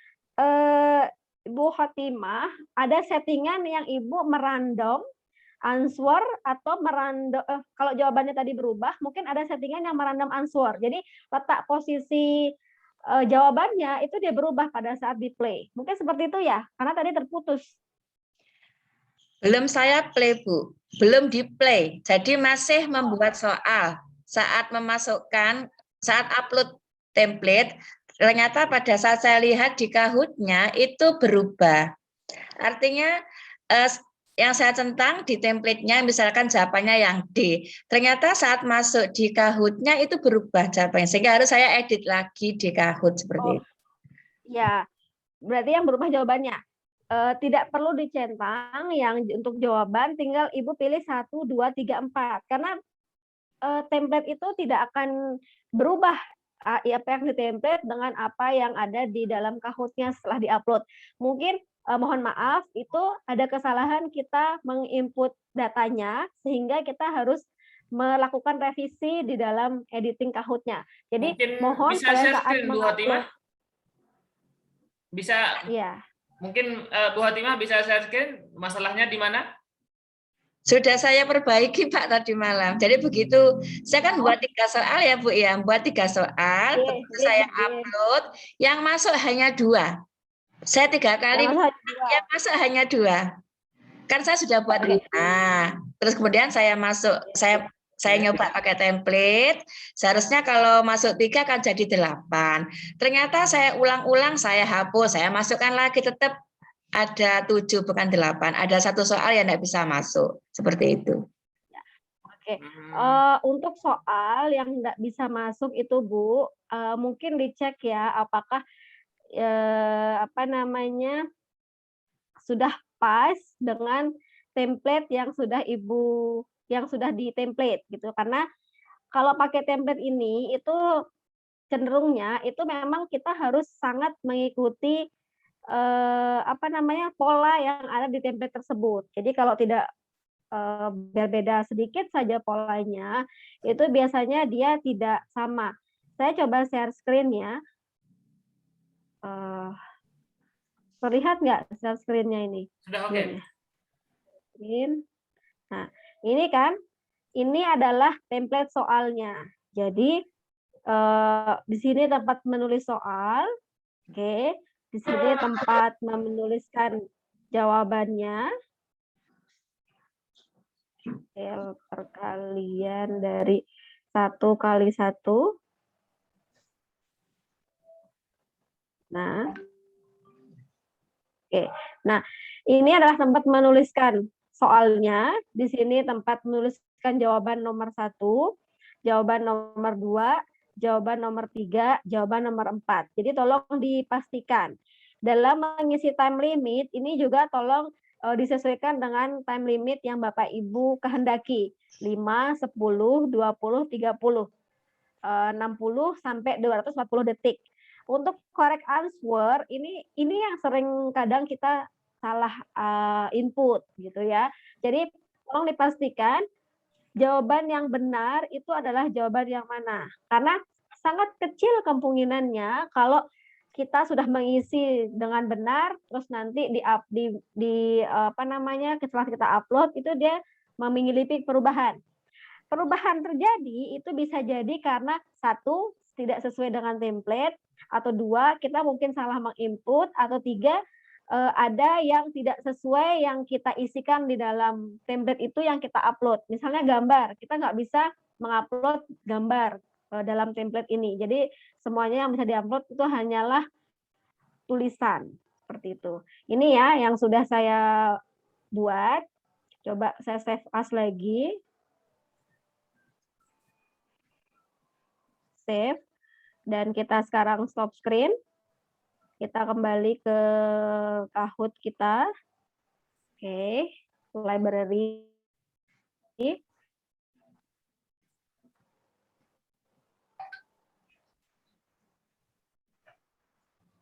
Ibu Khotimah ada settingan yang Ibu merandom answer atau merandom kalau jawabannya tadi berubah mungkin ada settingan yang merandom answer. Jadi letak posisi jawabannya itu dia berubah pada saat di play. Mungkin seperti itu ya, karena tadi terputus. Belum saya play Bu, belum di play. Jadi masih membuat soal. Saat upload template, ternyata pada saat saya lihat di Kahoot-nya itu berubah. Artinya yang saya centang di template-nya misalkan jawabannya yang D. Ternyata saat masuk di Kahoot-nya itu berubah jawabannya. Sehingga harus saya edit lagi di Kahoot seperti itu. Ya, berarti yang berubah jawabannya. Tidak perlu dicentang yang untuk jawaban, tinggal Ibu pilih 1, 2, 3, 4. Karena template itu tidak akan berubah apa yang di template dengan apa yang ada di dalam Kahoot-nya setelah diupload. Mungkin mohon maaf itu ada kesalahan kita menginput datanya sehingga kita harus melakukan revisi di dalam editing Kahoot-nya. Jadi mungkin mohon bisa pada share saat screen Bu Hotimah. Bisa. Ya. Mungkin Bu Hotimah bisa share screen, masalahnya di mana? Sudah saya perbaiki Pak tadi malam. Jadi begitu, saya kan buat 3 soal ya Bu ya, buat 3 soal, begitu saya upload, yang masuk hanya 2. Saya 3 kali, yang masuk hanya 2. Kan saya sudah buat 5. Terus kemudian saya nyoba pakai template, seharusnya kalau masuk 3 kan jadi 8. Ternyata saya ulang-ulang, saya hapus, saya masukkan lagi, tetap ada 7 bukan 8. Ada 1 soal yang tidak bisa masuk. Seperti itu. Oke. Untuk soal yang tidak bisa masuk itu Bu, mungkin dicek ya apakah sudah pas dengan template yang sudah di template gitu. Karena kalau pakai template ini itu cenderungnya itu memang kita harus sangat mengikuti pola yang ada di template tersebut. Jadi kalau tidak berbeda sedikit saja polanya, itu biasanya dia tidak sama. Saya coba share screen ya. Terlihat nggak share screen-nya ini? Sudah oke. Screen. Nah, ini kan, ini adalah template soalnya. Jadi di sini tempat menulis soal, oke. Di sini tempat menuliskan jawabannya. Perkalian dari 1 kali 1. Nah, oke. Nah, ini adalah tempat menuliskan soalnya. Di sini tempat menuliskan jawaban nomor 1, jawaban nomor 2, jawaban nomor 3, jawaban nomor 4. Jadi tolong dipastikan. Dalam mengisi time limit, ini juga tolong disesuaikan dengan time limit yang Bapak Ibu kehendaki. 5, 10, 20, 30, 60 sampai 240 detik. Untuk correct answer ini yang sering kadang kita salah input gitu ya. Jadi tolong dipastikan jawaban yang benar itu adalah jawaban yang mana. Karena sangat kecil kemungkinannya kalau kita sudah mengisi dengan benar, terus nanti setelah kita upload itu dia memiliki perubahan. Perubahan terjadi itu bisa jadi karena 1, tidak sesuai dengan template, atau 2, kita mungkin salah menginput, atau 3, ada yang tidak sesuai yang kita isikan di dalam template itu yang kita upload. Misalnya gambar, kita nggak bisa mengupload gambar dalam template ini. Jadi semuanya yang bisa diupload itu hanyalah tulisan seperti itu. Ini ya yang sudah saya buat. Coba saya save as lagi. Save. Dan kita sekarang stop screen. Kita kembali ke Kahoot kita. Oke, library.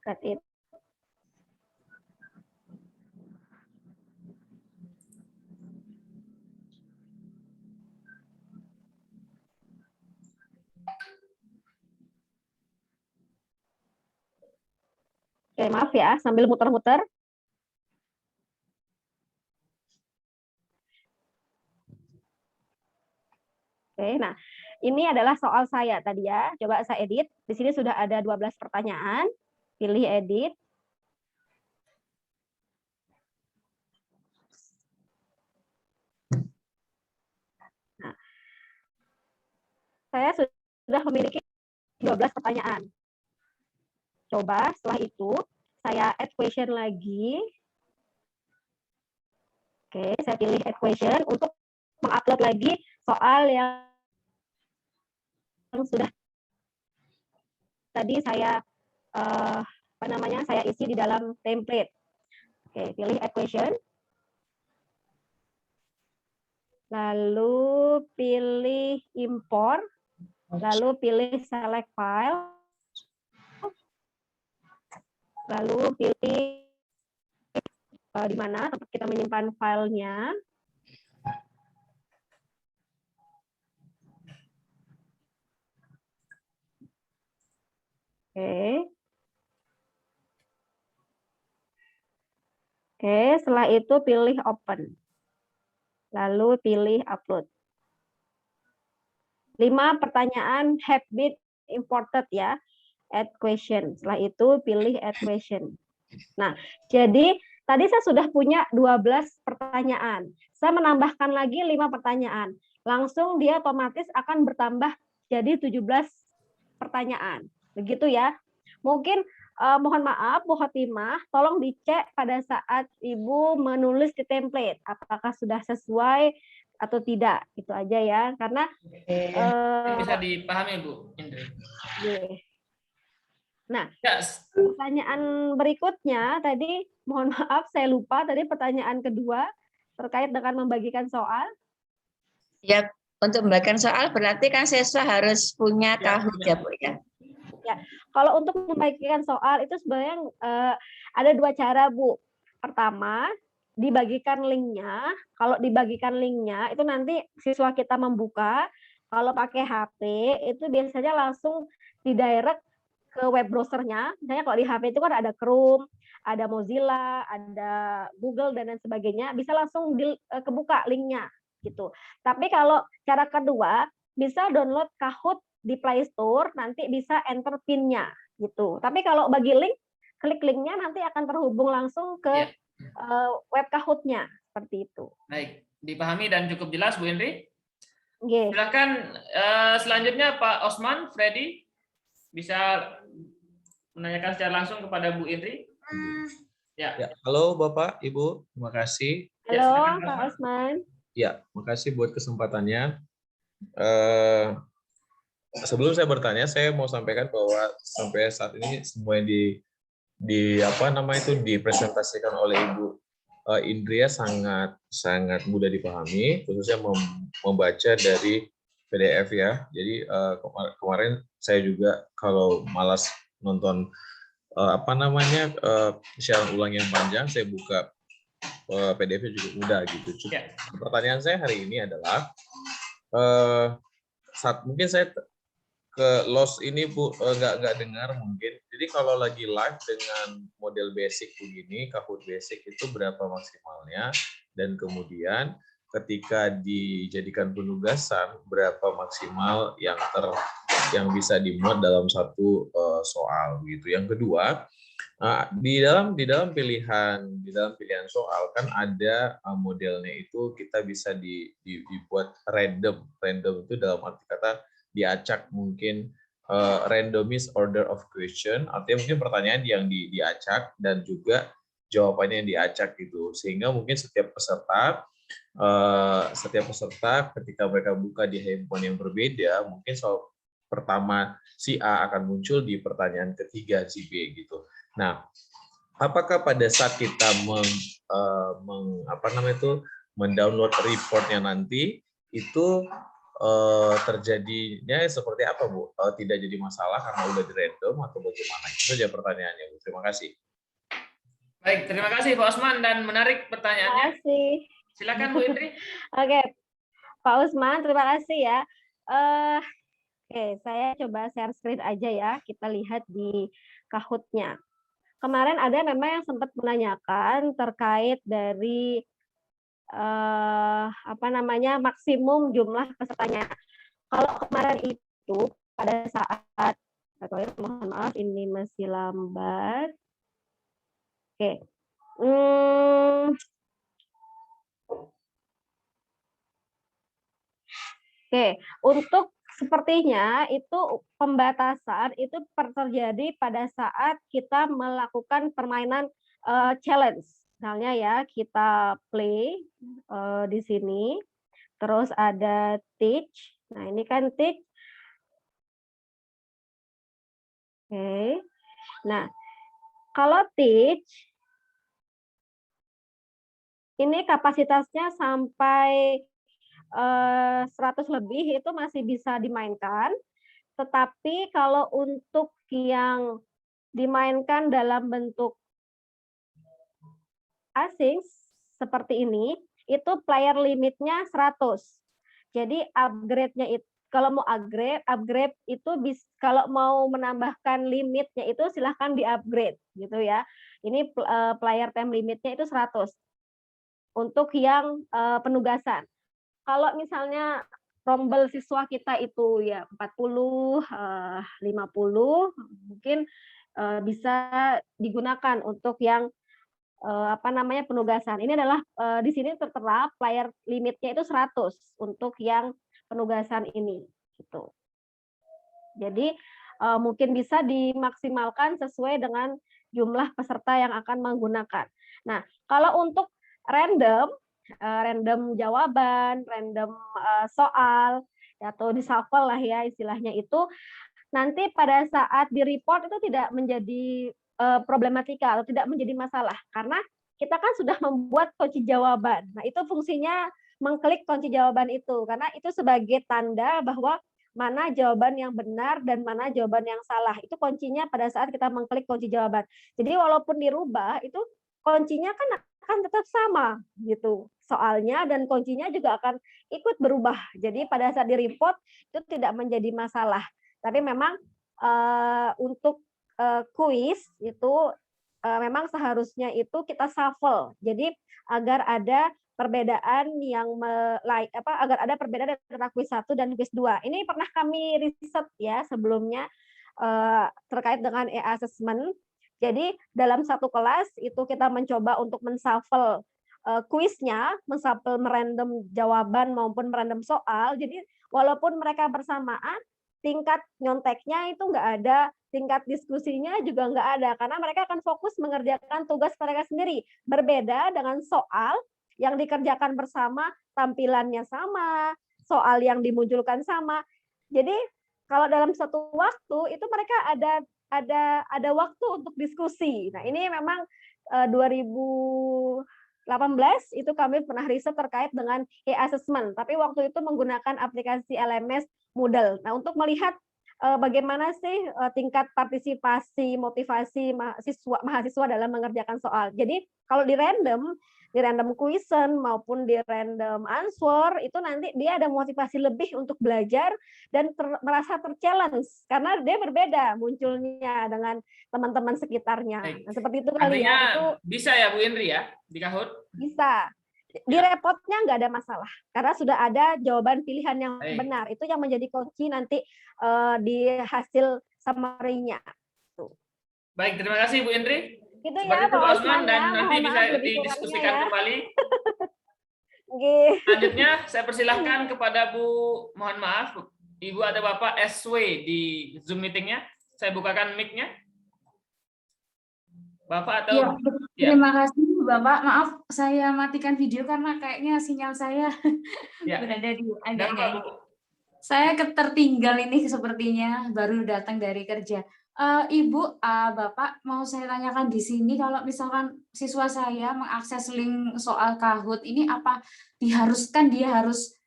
Got it. Oke, maaf ya, sambil muter-muter. Oke, nah ini adalah soal saya tadi ya. Coba saya edit. Di sini sudah ada 12 pertanyaan. Pilih edit. Nah, saya sudah memiliki 12 pertanyaan. Coba setelah itu saya add question lagi. Oke, saya pilih add question untuk mengupload lagi soal yang sudah tadi saya saya isi di dalam template. Oke, pilih add question. Lalu pilih import. Lalu pilih select file. Lalu pilih di mana tempat kita menyimpan filenya. Oke. Oke, setelah itu pilih open. Lalu pilih upload. 5 pertanyaan have been imported ya. Add question. Setelah itu pilih add question. Nah, jadi tadi saya sudah punya 12 pertanyaan. Saya menambahkan lagi 5 pertanyaan. Langsung dia otomatis akan bertambah jadi 17 pertanyaan. Begitu ya. Mungkin mohon maaf Bu Khotimah, tolong dicek pada saat Ibu menulis di template apakah sudah sesuai atau tidak. Itu aja ya. Karena bisa dipahami Bu Indri. Nah, pertanyaan berikutnya tadi, mohon maaf saya lupa tadi pertanyaan kedua terkait dengan membagikan soal. Ya, untuk membagikan soal berarti kan siswa harus punya Kahoot ya Bu ya. Ya, kalau untuk membagikan soal itu sebenarnya ada 2 cara Bu. Pertama, dibagikan linknya. Kalau dibagikan linknya itu nanti siswa kita membuka. Kalau pakai HP itu biasanya langsung didirect ke web browsernya. Misalnya kalau di HP itu kan ada Chrome, ada Mozilla, ada Google dan lain sebagainya. Bisa langsung kebuka linknya gitu. Tapi kalau cara kedua bisa download Kahoot di Play Store, nanti bisa enter PIN-nya gitu. Tapi kalau bagi link, klik linknya nanti akan terhubung langsung ke web Kahoot-nya seperti itu. Baik, dipahami dan cukup jelas Bu Indri. Oke. Silakan selanjutnya Pak Osman, Freddy bisa menanyakan secara langsung kepada Bu Indri. Ya, halo Bapak, Ibu, terima kasih. Halo silakan, Pak Osman. Ya, makasih buat kesempatannya. Sebelum saya bertanya, saya mau sampaikan bahwa sampai saat ini semua yang dipresentasikan oleh Ibu Indria sangat mudah dipahami, khususnya membaca dari PDF ya. Jadi kemarin saya juga kalau malas nonton siaran ulang yang panjang, saya buka PDF-nya juga mudah gitu. Pertanyaan saya hari ini adalah mungkin saya ke loss ini Bu, nggak dengar mungkin. Jadi kalau lagi live dengan model basic begini, Kahoot basic itu berapa maksimalnya, dan kemudian ketika dijadikan penugasan berapa maksimal yang bisa dimuat dalam satu soal gitu. Yang kedua, di dalam pilihan soal kan ada modelnya itu kita bisa dibuat random itu dalam arti kata diacak mungkin randomized order of question, artinya mungkin pertanyaan yang diacak dan juga jawabannya yang diacak gitu, sehingga mungkin setiap peserta ketika mereka buka di handphone yang berbeda, mungkin soal pertama si A akan muncul di pertanyaan ketiga si B gitu. Nah, apakah pada saat kita mendownload reportnya nanti itu terjadinya seperti apa Bu? Tidak jadi masalah karena udah di random atau bagaimana? Itu saja pertanyaannya Bu. Terima kasih. Baik, terima kasih Pak Osman dan menarik pertanyaannya. Terima kasih. Silakan Bu Indri. Oke, Pak Usman, terima kasih ya. Oke, saya coba share screen aja ya. Kita lihat di Kahoot-nya. Kemarin ada memang yang sempat menanyakan terkait dari maksimum jumlah pesertanya. Kalau kemarin itu pada saat, mohon maaf ini masih lambat. Oke. Oke, untuk sepertinya itu pembatasan itu terjadi pada saat kita melakukan permainan challenge. Misalnya ya, kita play di sini, terus ada teach. Nah, ini kan teach. Oke. Nah, kalau teach, ini kapasitasnya sampai 100 lebih itu masih bisa dimainkan. Tetapi kalau untuk yang dimainkan dalam bentuk asing seperti ini, itu player limitnya 100. Jadi upgrade-nya itu kalau mau upgrade itu kalau mau menambahkan limitnya itu silahkan di-upgrade gitu ya. Ini player time limitnya itu 100 untuk yang penugasan. Kalau misalnya rombel siswa kita itu ya 40, 50 mungkin bisa digunakan untuk yang penugasan. Ini adalah di sini tertera player limitnya itu 100 untuk yang penugasan ini gitu. Jadi mungkin bisa dimaksimalkan sesuai dengan jumlah peserta yang akan menggunakan. Nah, kalau untuk random jawaban, random soal atau di shuffle lah ya istilahnya itu, nanti pada saat di report itu tidak menjadi problematika atau tidak menjadi masalah karena kita kan sudah membuat kunci jawaban. Nah, itu fungsinya mengklik kunci jawaban itu karena itu sebagai tanda bahwa mana jawaban yang benar dan mana jawaban yang salah. Itu kuncinya pada saat kita mengklik kunci jawaban. Jadi walaupun dirubah itu kuncinya kan akan tetap sama gitu soalnya, dan kuncinya juga akan ikut berubah. Jadi pada saat di-report itu tidak menjadi masalah. Tapi memang untuk kuis itu memang seharusnya itu kita shuffle. Jadi agar ada perbedaan agar ada perbedaan antara kuis 1 dan kuis 2. Ini pernah kami riset ya sebelumnya terkait dengan e-assessment. Jadi dalam satu kelas itu kita mencoba untuk men-shuffle kuisnya, men-shuffle merandom jawaban maupun merandom soal. Jadi walaupun mereka bersamaan, tingkat nyonteknya itu nggak ada, tingkat diskusinya juga nggak ada, karena mereka akan fokus mengerjakan tugas mereka sendiri. Berbeda dengan soal yang dikerjakan bersama, tampilannya sama, soal yang dimunculkan sama. Jadi kalau dalam satu waktu itu mereka ada waktu untuk diskusi. Nah, ini memang 2018 itu kami pernah riset terkait dengan e-assessment, tapi waktu itu menggunakan aplikasi LMS Moodle. Nah, untuk melihat bagaimana sih tingkat partisipasi, motivasi mahasiswa dalam mengerjakan soal. Jadi kalau di random question maupun di random answer, itu nanti dia ada motivasi lebih untuk belajar dan merasa ter-challenge karena dia berbeda munculnya dengan teman-teman sekitarnya. Nah, seperti itu kali Artinya ya. Itu bisa ya Bu Indri ya di Kahoot? bisa. Di repotnya nggak ada masalah karena sudah ada jawaban pilihan yang benar. Itu yang menjadi kunci nanti di hasil summary-nya. Baik, terima kasih Bu Indri. Gitu Seperti ya itu Pak Pak Osman Osman, dan ya. nanti Mohon bisa maaf lebih didiskusikan kurangnya ya. kembali. Selanjutnya saya persilahkan kepada Bu, mohon maaf, Ibu atau Bapak SW di Zoom meeting-nya. Saya bukakan mic-nya. Bapak atau ya, terima kasih Bapak. Maaf saya matikan video karena kayaknya sinyal saya berada di agaknya. Saya tertinggal ini sepertinya, baru datang dari kerja. Ibu, Bapak, mau saya tanyakan di sini, kalau misalkan siswa saya mengakses link soal Kahoot ini, apa diharuskan dia harus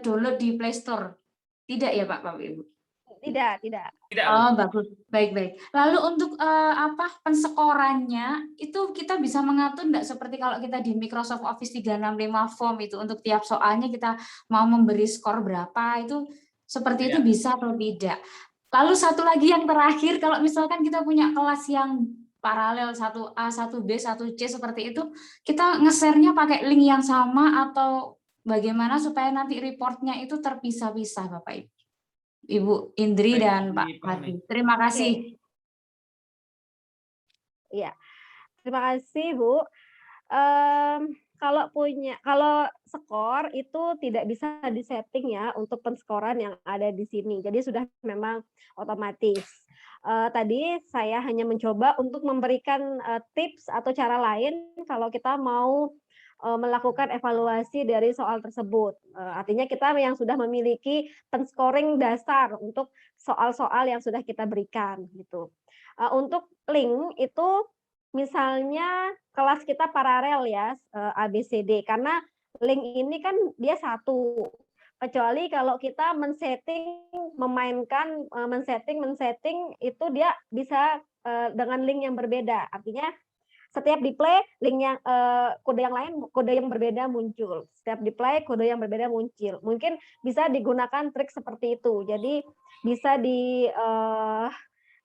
download di Play Store? Tidak ya Pak, Ibu? Tidak. Oh, bagus. Baik. Lalu untuk penskorannya itu kita bisa mengatur enggak seperti kalau kita di Microsoft Office 365 form itu untuk tiap soalnya kita mau memberi skor berapa, itu seperti itu bisa atau tidak? Lalu satu lagi yang terakhir, kalau misalkan kita punya kelas yang paralel 1A, 1B, 1C seperti itu, kita nge-share-nya pakai link yang sama atau bagaimana supaya nanti reportnya itu terpisah-pisah Bapak Ibu? Ibu Indri dan Pak Hadi. Terima kasih. Iya, terima kasih Bu. Kalau skor itu tidak bisa disetting ya untuk penskoran yang ada di sini. Jadi sudah memang otomatis. Tadi saya hanya mencoba untuk memberikan tips atau cara lain kalau kita mau melakukan evaluasi dari soal tersebut. Artinya kita yang sudah memiliki penscoring dasar untuk soal-soal yang sudah kita berikan gitu. Untuk link itu misalnya kelas kita paralel ya, ABCD, karena link ini kan dia satu. Kecuali kalau kita men-setting itu dia bisa dengan link yang berbeda. Artinya setiap di play link yang kode yang berbeda muncul. Setiap di play kode yang berbeda muncul. Mungkin bisa digunakan trik seperti itu. Jadi bisa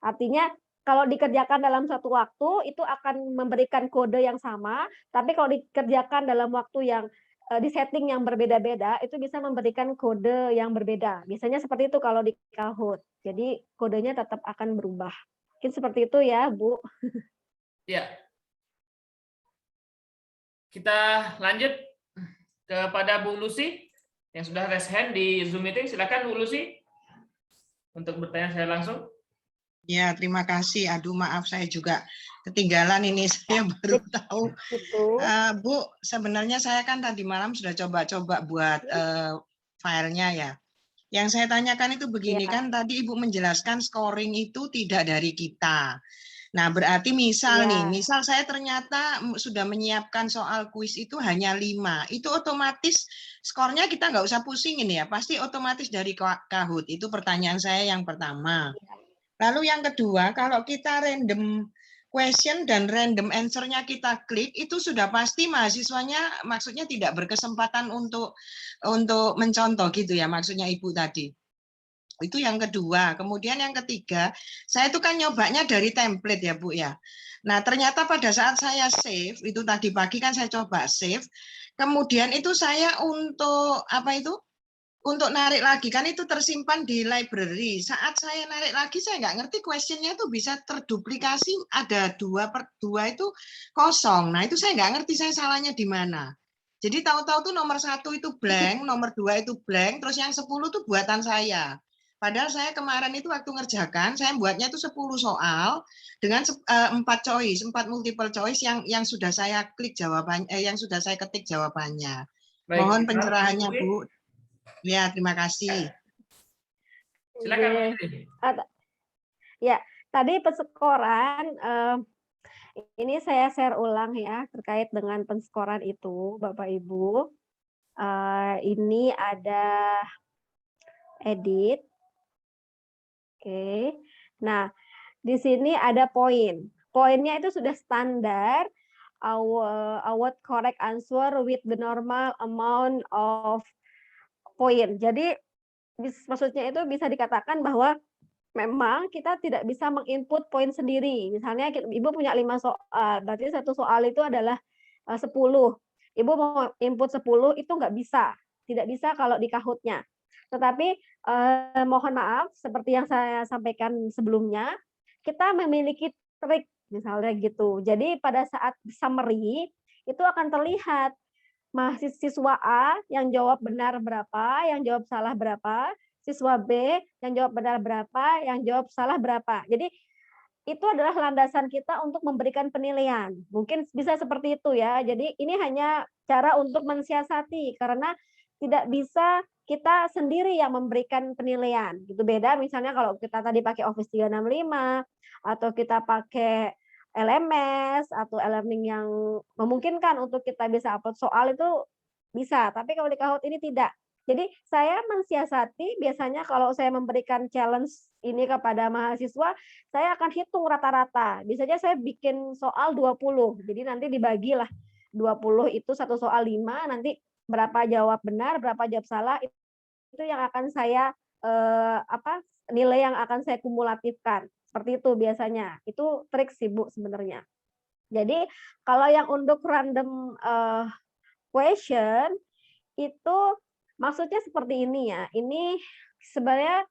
artinya kalau dikerjakan dalam satu waktu itu akan memberikan kode yang sama, tapi kalau dikerjakan dalam waktu yang di-setting yang berbeda-beda itu bisa memberikan kode yang berbeda. Biasanya seperti itu kalau di Kahoot. Jadi kodenya tetap akan berubah. Mungkin seperti itu ya, Bu. Ya. Kita lanjut kepada Bu Lucy yang sudah raise hand di Zoom meeting. Silakan Bu Lucy untuk bertanya saya langsung. Ya, terima kasih. Aduh, maaf saya juga ketinggalan ini, saya baru tahu. Bu, sebenarnya saya kan tadi malam sudah coba-coba buat filenya ya. Yang saya tanyakan itu begini, kan tadi Ibu menjelaskan scoring itu tidak dari kita. Nah, berarti misal misal saya ternyata sudah menyiapkan soal kuis itu hanya 5, itu otomatis skornya kita nggak usah pusingin ya, pasti otomatis dari Kahoot. Itu pertanyaan saya yang pertama. Lalu yang kedua, kalau kita random question dan random answer-nya kita klik, itu sudah pasti mahasiswanya maksudnya tidak berkesempatan untuk mencontoh gitu ya, maksudnya Ibu tadi. Itu yang kedua. Kemudian yang ketiga, saya itu kan nyobanya dari template ya Bu ya. Nah ternyata pada saat saya save, itu tadi pagi kan saya coba save, kemudian itu saya untuk apa itu? Untuk narik lagi, kan itu tersimpan di library. Saat saya narik lagi, saya nggak ngerti questionnya itu bisa terduplikasi, ada 2/2 itu kosong. Nah itu saya nggak ngerti saya salahnya di mana. Jadi tahu-tahu tuh nomor 1 itu blank, nomor 2 itu blank, terus yang 10 tuh buatan saya. Padahal saya kemarin itu waktu ngerjakan, saya buatnya itu 10 soal dengan 4 choice, 4 multiple choice yang sudah saya klik jawabannya, yang sudah saya ketik jawabannya. Baik, Mohon Ibu pencerahannya Indri. Bu. Ya, terima kasih. Silakan Bu Oke. Indri. Ya, tadi penskoran ini saya share ulang ya terkait dengan penskoran itu, Bapak Ibu. Ini ada edit. Oke. Nah, di sini ada poin. Poinnya itu sudah standar. Our correct answer with the normal amount of point. Jadi maksudnya itu bisa dikatakan bahwa memang kita tidak bisa menginput poin sendiri. Misalnya Ibu punya 5 soal, berarti satu soal itu adalah 10. Ibu mau input 10 itu nggak bisa. Tidak bisa kalau di Kahoot-nya. Tetapi mohon maaf, seperti yang saya sampaikan sebelumnya, kita memiliki trik misalnya gitu. Jadi pada saat summary itu akan terlihat mahasiswa A yang jawab benar berapa, yang jawab salah berapa, siswa B yang jawab benar berapa, yang jawab salah berapa. Jadi itu adalah landasan kita untuk memberikan penilaian. Mungkin bisa seperti itu ya. Jadi ini hanya cara untuk mensiasati karena tidak bisa kita sendiri yang memberikan penilaian. Gitu beda misalnya kalau kita tadi pakai Office 365 atau kita pakai LMS atau e-learning yang memungkinkan untuk kita bisa upload soal itu bisa, tapi kalau di Kahoot ini tidak. Jadi saya mensiasati biasanya kalau saya memberikan challenge ini kepada mahasiswa, saya akan hitung rata-rata. Biasanya saya bikin soal 20. Jadi nanti dibagilah 20 itu satu soal 5, nanti berapa jawab benar, berapa jawab salah itu yang akan saya nilai yang akan saya kumulatifkan. Seperti itu biasanya. Itu trik sih Bu sebenarnya. Jadi kalau yang untuk random question itu maksudnya seperti ini ya. Ini sebenarnya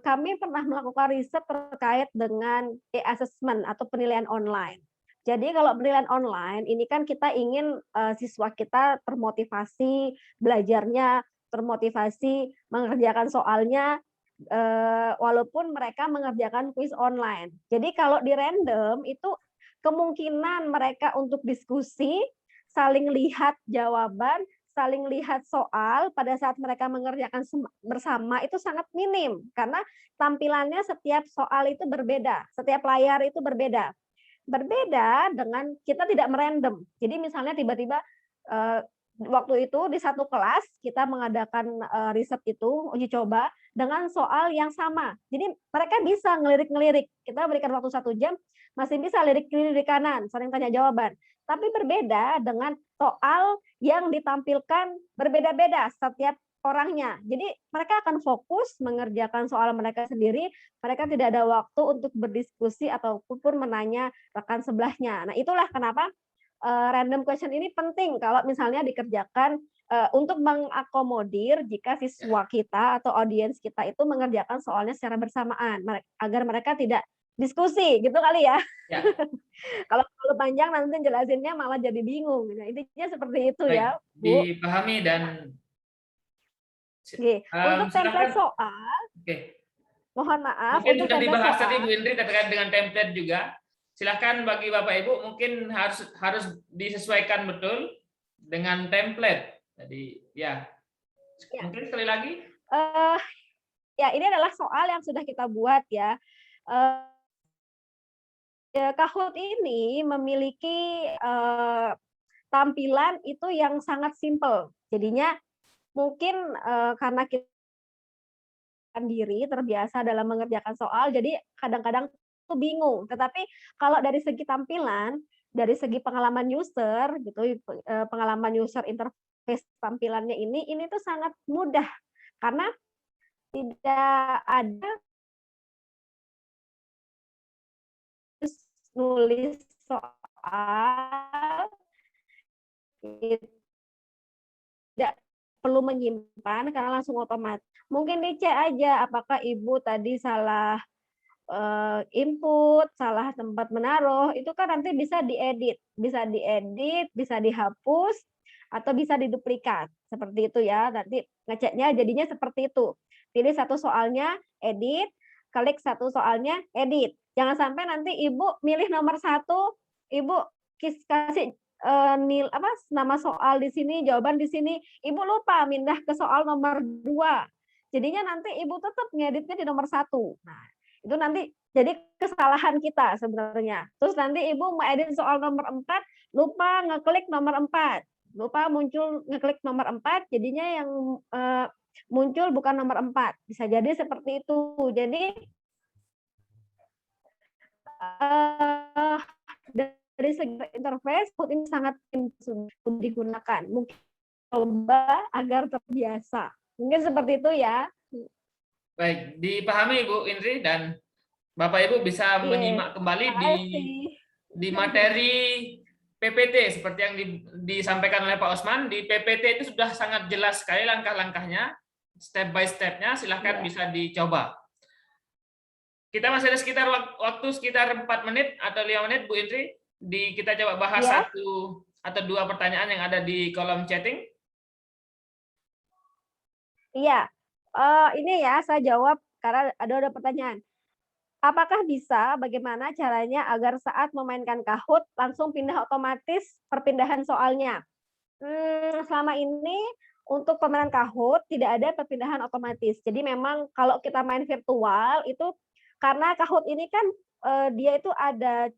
kami pernah melakukan riset terkait dengan e-assessment atau penilaian online. Jadi kalau penilaian online ini kan kita ingin siswa kita termotivasi belajarnya, termotivasi mengerjakan soalnya walaupun mereka mengerjakan kuis online. Jadi kalau di random itu kemungkinan mereka untuk diskusi, saling lihat jawaban, saling lihat soal pada saat mereka mengerjakan bersama itu sangat minim karena tampilannya setiap soal itu berbeda, setiap layar itu berbeda. Berbeda dengan kita tidak merandom. Jadi misalnya tiba-tiba waktu itu di satu kelas kita mengadakan riset itu uji coba dengan soal yang sama. Jadi mereka bisa ngelirik-ngelirik. Kita berikan waktu 1 jam, masih bisa lirik kiri lirik kanan, saling tanya jawaban. Tapi berbeda dengan soal yang ditampilkan berbeda-beda setiap orangnya. Jadi mereka akan fokus mengerjakan soal mereka sendiri. Mereka tidak ada waktu untuk berdiskusi ataupun menanya rekan sebelahnya. Nah itulah kenapa random question ini penting kalau misalnya dikerjakan untuk mengakomodir jika siswa kita atau audiens kita itu mengerjakan soalnya secara bersamaan agar mereka tidak diskusi gitu kali ya. Ya. Kalau panjang nanti jelasinnya malah jadi bingung. Nah, intinya seperti itu. Baik, ya, Bu. dipahami dan untuk template soal, mohon maaf. Mungkin untuk sudah dibahas soal, tadi Bu Indri terkait dengan template juga. Silakan bagi Bapak Ibu mungkin harus disesuaikan betul dengan template. Jadi ya. Mungkin sekali lagi. Ya ini adalah soal yang sudah kita buat ya. Kahoot ini memiliki tampilan itu yang sangat simple. Jadinya mungkin karena kita sendiri terbiasa dalam mengerjakan soal, jadi kadang-kadang bingung. Tetapi kalau dari segi tampilan, dari segi pengalaman user gitu, pengalaman user interface tampilannya ini tuh sangat mudah karena tidak ada nulis soal, tidak perlu menyimpan karena langsung otomatis. Mungkin dicek aja apakah Ibu tadi salah input, salah tempat menaruh, itu kan nanti bisa diedit, bisa dihapus, atau bisa diduplikat. Seperti itu ya, nanti ngeceknya jadinya seperti itu. Pilih satu soalnya, edit, klik satu soalnya, edit. Jangan sampai nanti Ibu milih nomor 1, Ibu kasih nama soal di sini, jawaban di sini, Ibu lupa pindah ke soal nomor 2. Jadinya nanti Ibu tetap ngeditnya di nomor 1. Nah, itu nanti jadi kesalahan kita sebenarnya. Terus nanti Ibu mau edit soal nomor 4, lupa ngeklik nomor 4. Lupa muncul ngeklik nomor 4, jadinya yang muncul bukan nomor 4. Bisa jadi seperti itu. Jadi dari segi interface ini sangat digunakan. Mungkin coba agar terbiasa. Mungkin seperti itu ya. Baik, dipahami Ibu Indri, dan Bapak Ibu bisa menyimak kembali di materi PPT seperti yang disampaikan oleh Pak Osman. Di PPT itu sudah sangat jelas sekali langkah-langkahnya, step by step-nya, silahkan bisa dicoba. Kita masih ada sekitar waktu sekitar 4 menit atau 5 menit, Bu Indri. Kita coba bahas 1 atau 2 pertanyaan yang ada di kolom chatting. Iya, ini ya saya jawab karena ada pertanyaan. Apakah bisa, bagaimana caranya agar saat memainkan Kahoot langsung pindah otomatis perpindahan soalnya? Selama ini untuk permainan Kahoot tidak ada perpindahan otomatis. Jadi memang kalau kita main virtual itu karena Kahoot ini kan dia itu ada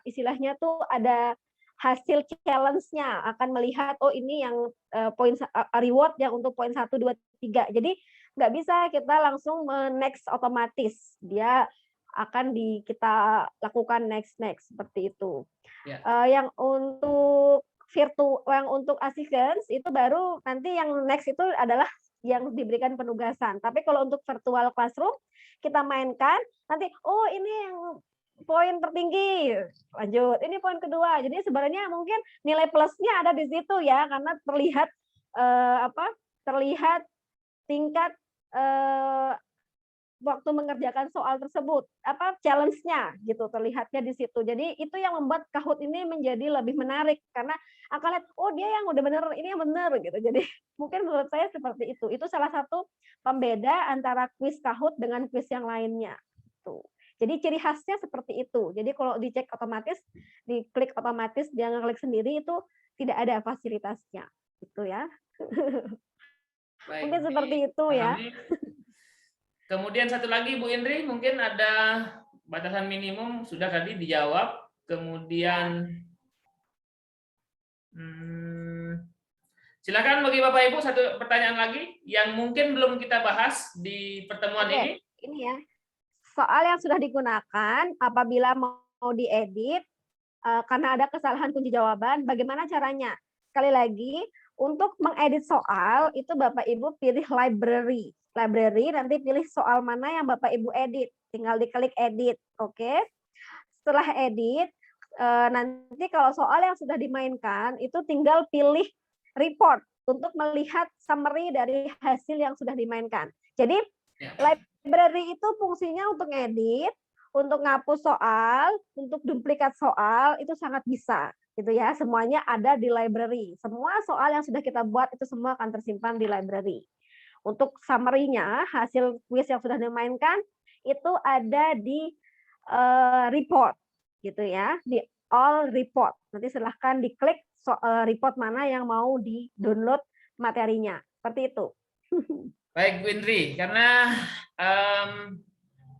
istilahnya tuh ada hasil challenge-nya, akan melihat oh ini yang poin reward yang untuk poin 1, 2, 3. Jadi nggak bisa kita langsung next otomatis. Dia akan kita lakukan next seperti itu. Ya. Yang untuk yang untuk assistance itu baru nanti yang next itu adalah yang diberikan penugasan. Tapi kalau untuk virtual classroom kita mainkan nanti oh ini yang poin tertinggi, lanjut. Ini poin kedua. Jadi sebenarnya mungkin nilai plusnya ada di situ ya, karena terlihat terlihat tingkat waktu mengerjakan soal tersebut, challenge-nya gitu terlihatnya di situ. Jadi itu yang membuat Kahoot ini menjadi lebih menarik karena akan lihat oh dia yang udah bener, ini yang bener gitu. Jadi mungkin menurut saya seperti itu. Itu salah satu pembeda antara kuis Kahoot dengan kuis yang lainnya. Tuh. Jadi ciri khasnya seperti itu. Jadi kalau dicek otomatis, diklik otomatis, dia ngeklik sendiri itu tidak ada fasilitasnya, gitu ya. Baik, mungkin seperti itu ya. Kemudian satu lagi Bu Indri, mungkin ada batasan minimum sudah tadi dijawab. Kemudian silakan bagi Bapak Ibu satu pertanyaan lagi yang mungkin belum kita bahas di pertemuan ini. Ini ya. Soal yang sudah digunakan apabila mau diedit karena ada kesalahan kunci jawaban, bagaimana caranya? Sekali lagi, untuk mengedit soal itu Bapak Ibu pilih library. Nanti pilih soal mana yang Bapak Ibu edit. Tinggal diklik edit, oke? Setelah edit, nanti kalau soal yang sudah dimainkan itu tinggal pilih report untuk melihat summary dari hasil yang sudah dimainkan. Jadi library itu fungsinya untuk edit, untuk ngapus soal, untuk duplikat soal itu sangat bisa, gitu ya. Semuanya ada di library. Semua soal yang sudah kita buat itu semua akan tersimpan di library. Untuk summary-nya, hasil kuis yang sudah dimainkan itu ada di report, gitu ya, di all report. Nanti silahkan diklik report mana yang mau di-download materinya, seperti itu. Baik Bu Indri, karena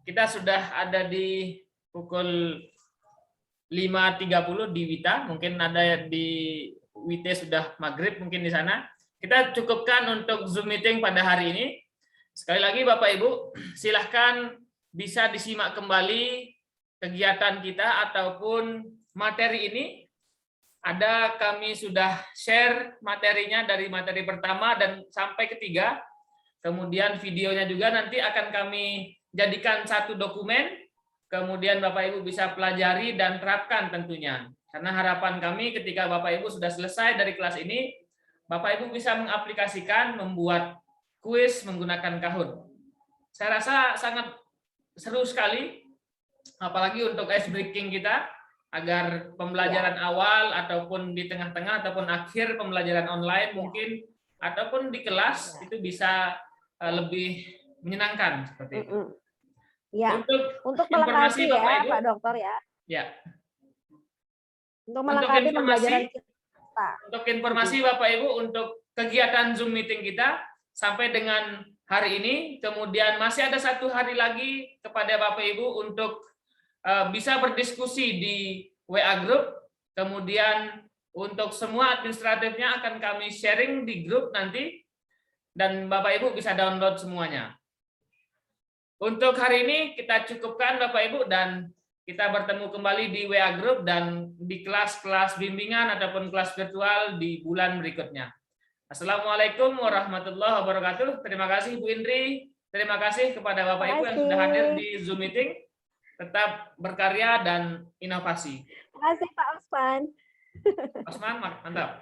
kita sudah ada di pukul 5.30 di Wita, mungkin ada di WIT sudah maghrib mungkin di sana. Kita cukupkan untuk Zoom meeting pada hari ini. Sekali lagi Bapak Ibu, silahkan bisa disimak kembali kegiatan kita ataupun materi ini, kami sudah share materinya dari materi pertama dan sampai ketiga. Kemudian videonya juga nanti akan kami jadikan satu dokumen, kemudian Bapak Ibu bisa pelajari dan terapkan tentunya. Karena harapan kami ketika Bapak Ibu sudah selesai dari kelas ini, Bapak Ibu bisa mengaplikasikan, membuat kuis menggunakan Kahoot. Saya rasa sangat seru sekali, apalagi untuk ice breaking kita, agar pembelajaran awal ataupun di tengah-tengah ataupun akhir pembelajaran online mungkin ataupun di kelas itu bisa lebih menyenangkan seperti itu. Ya, untuk informasi melengkapi Bapak ya Ibu, Pak Dokter ya. Ya. Untuk melengkapi pembelajaran kita. Untuk informasi Bapak Ibu, untuk kegiatan Zoom meeting kita sampai dengan hari ini, kemudian masih ada 1 hari lagi kepada Bapak Ibu untuk bisa berdiskusi di WA Group, kemudian untuk semua administratifnya akan kami sharing di grup nanti, dan Bapak Ibu bisa download semuanya. Untuk hari ini kita cukupkan Bapak Ibu, dan kita bertemu kembali di WA Group dan di kelas-kelas bimbingan ataupun kelas virtual di bulan berikutnya. Assalamualaikum warahmatullahi wabarakatuh. Terima kasih Bu Indri, terima kasih kepada Bapak Ibu yang sudah hadir di Zoom meeting. Tetap berkarya dan inovasi. Terima kasih Pak Osman. Osman, mantap.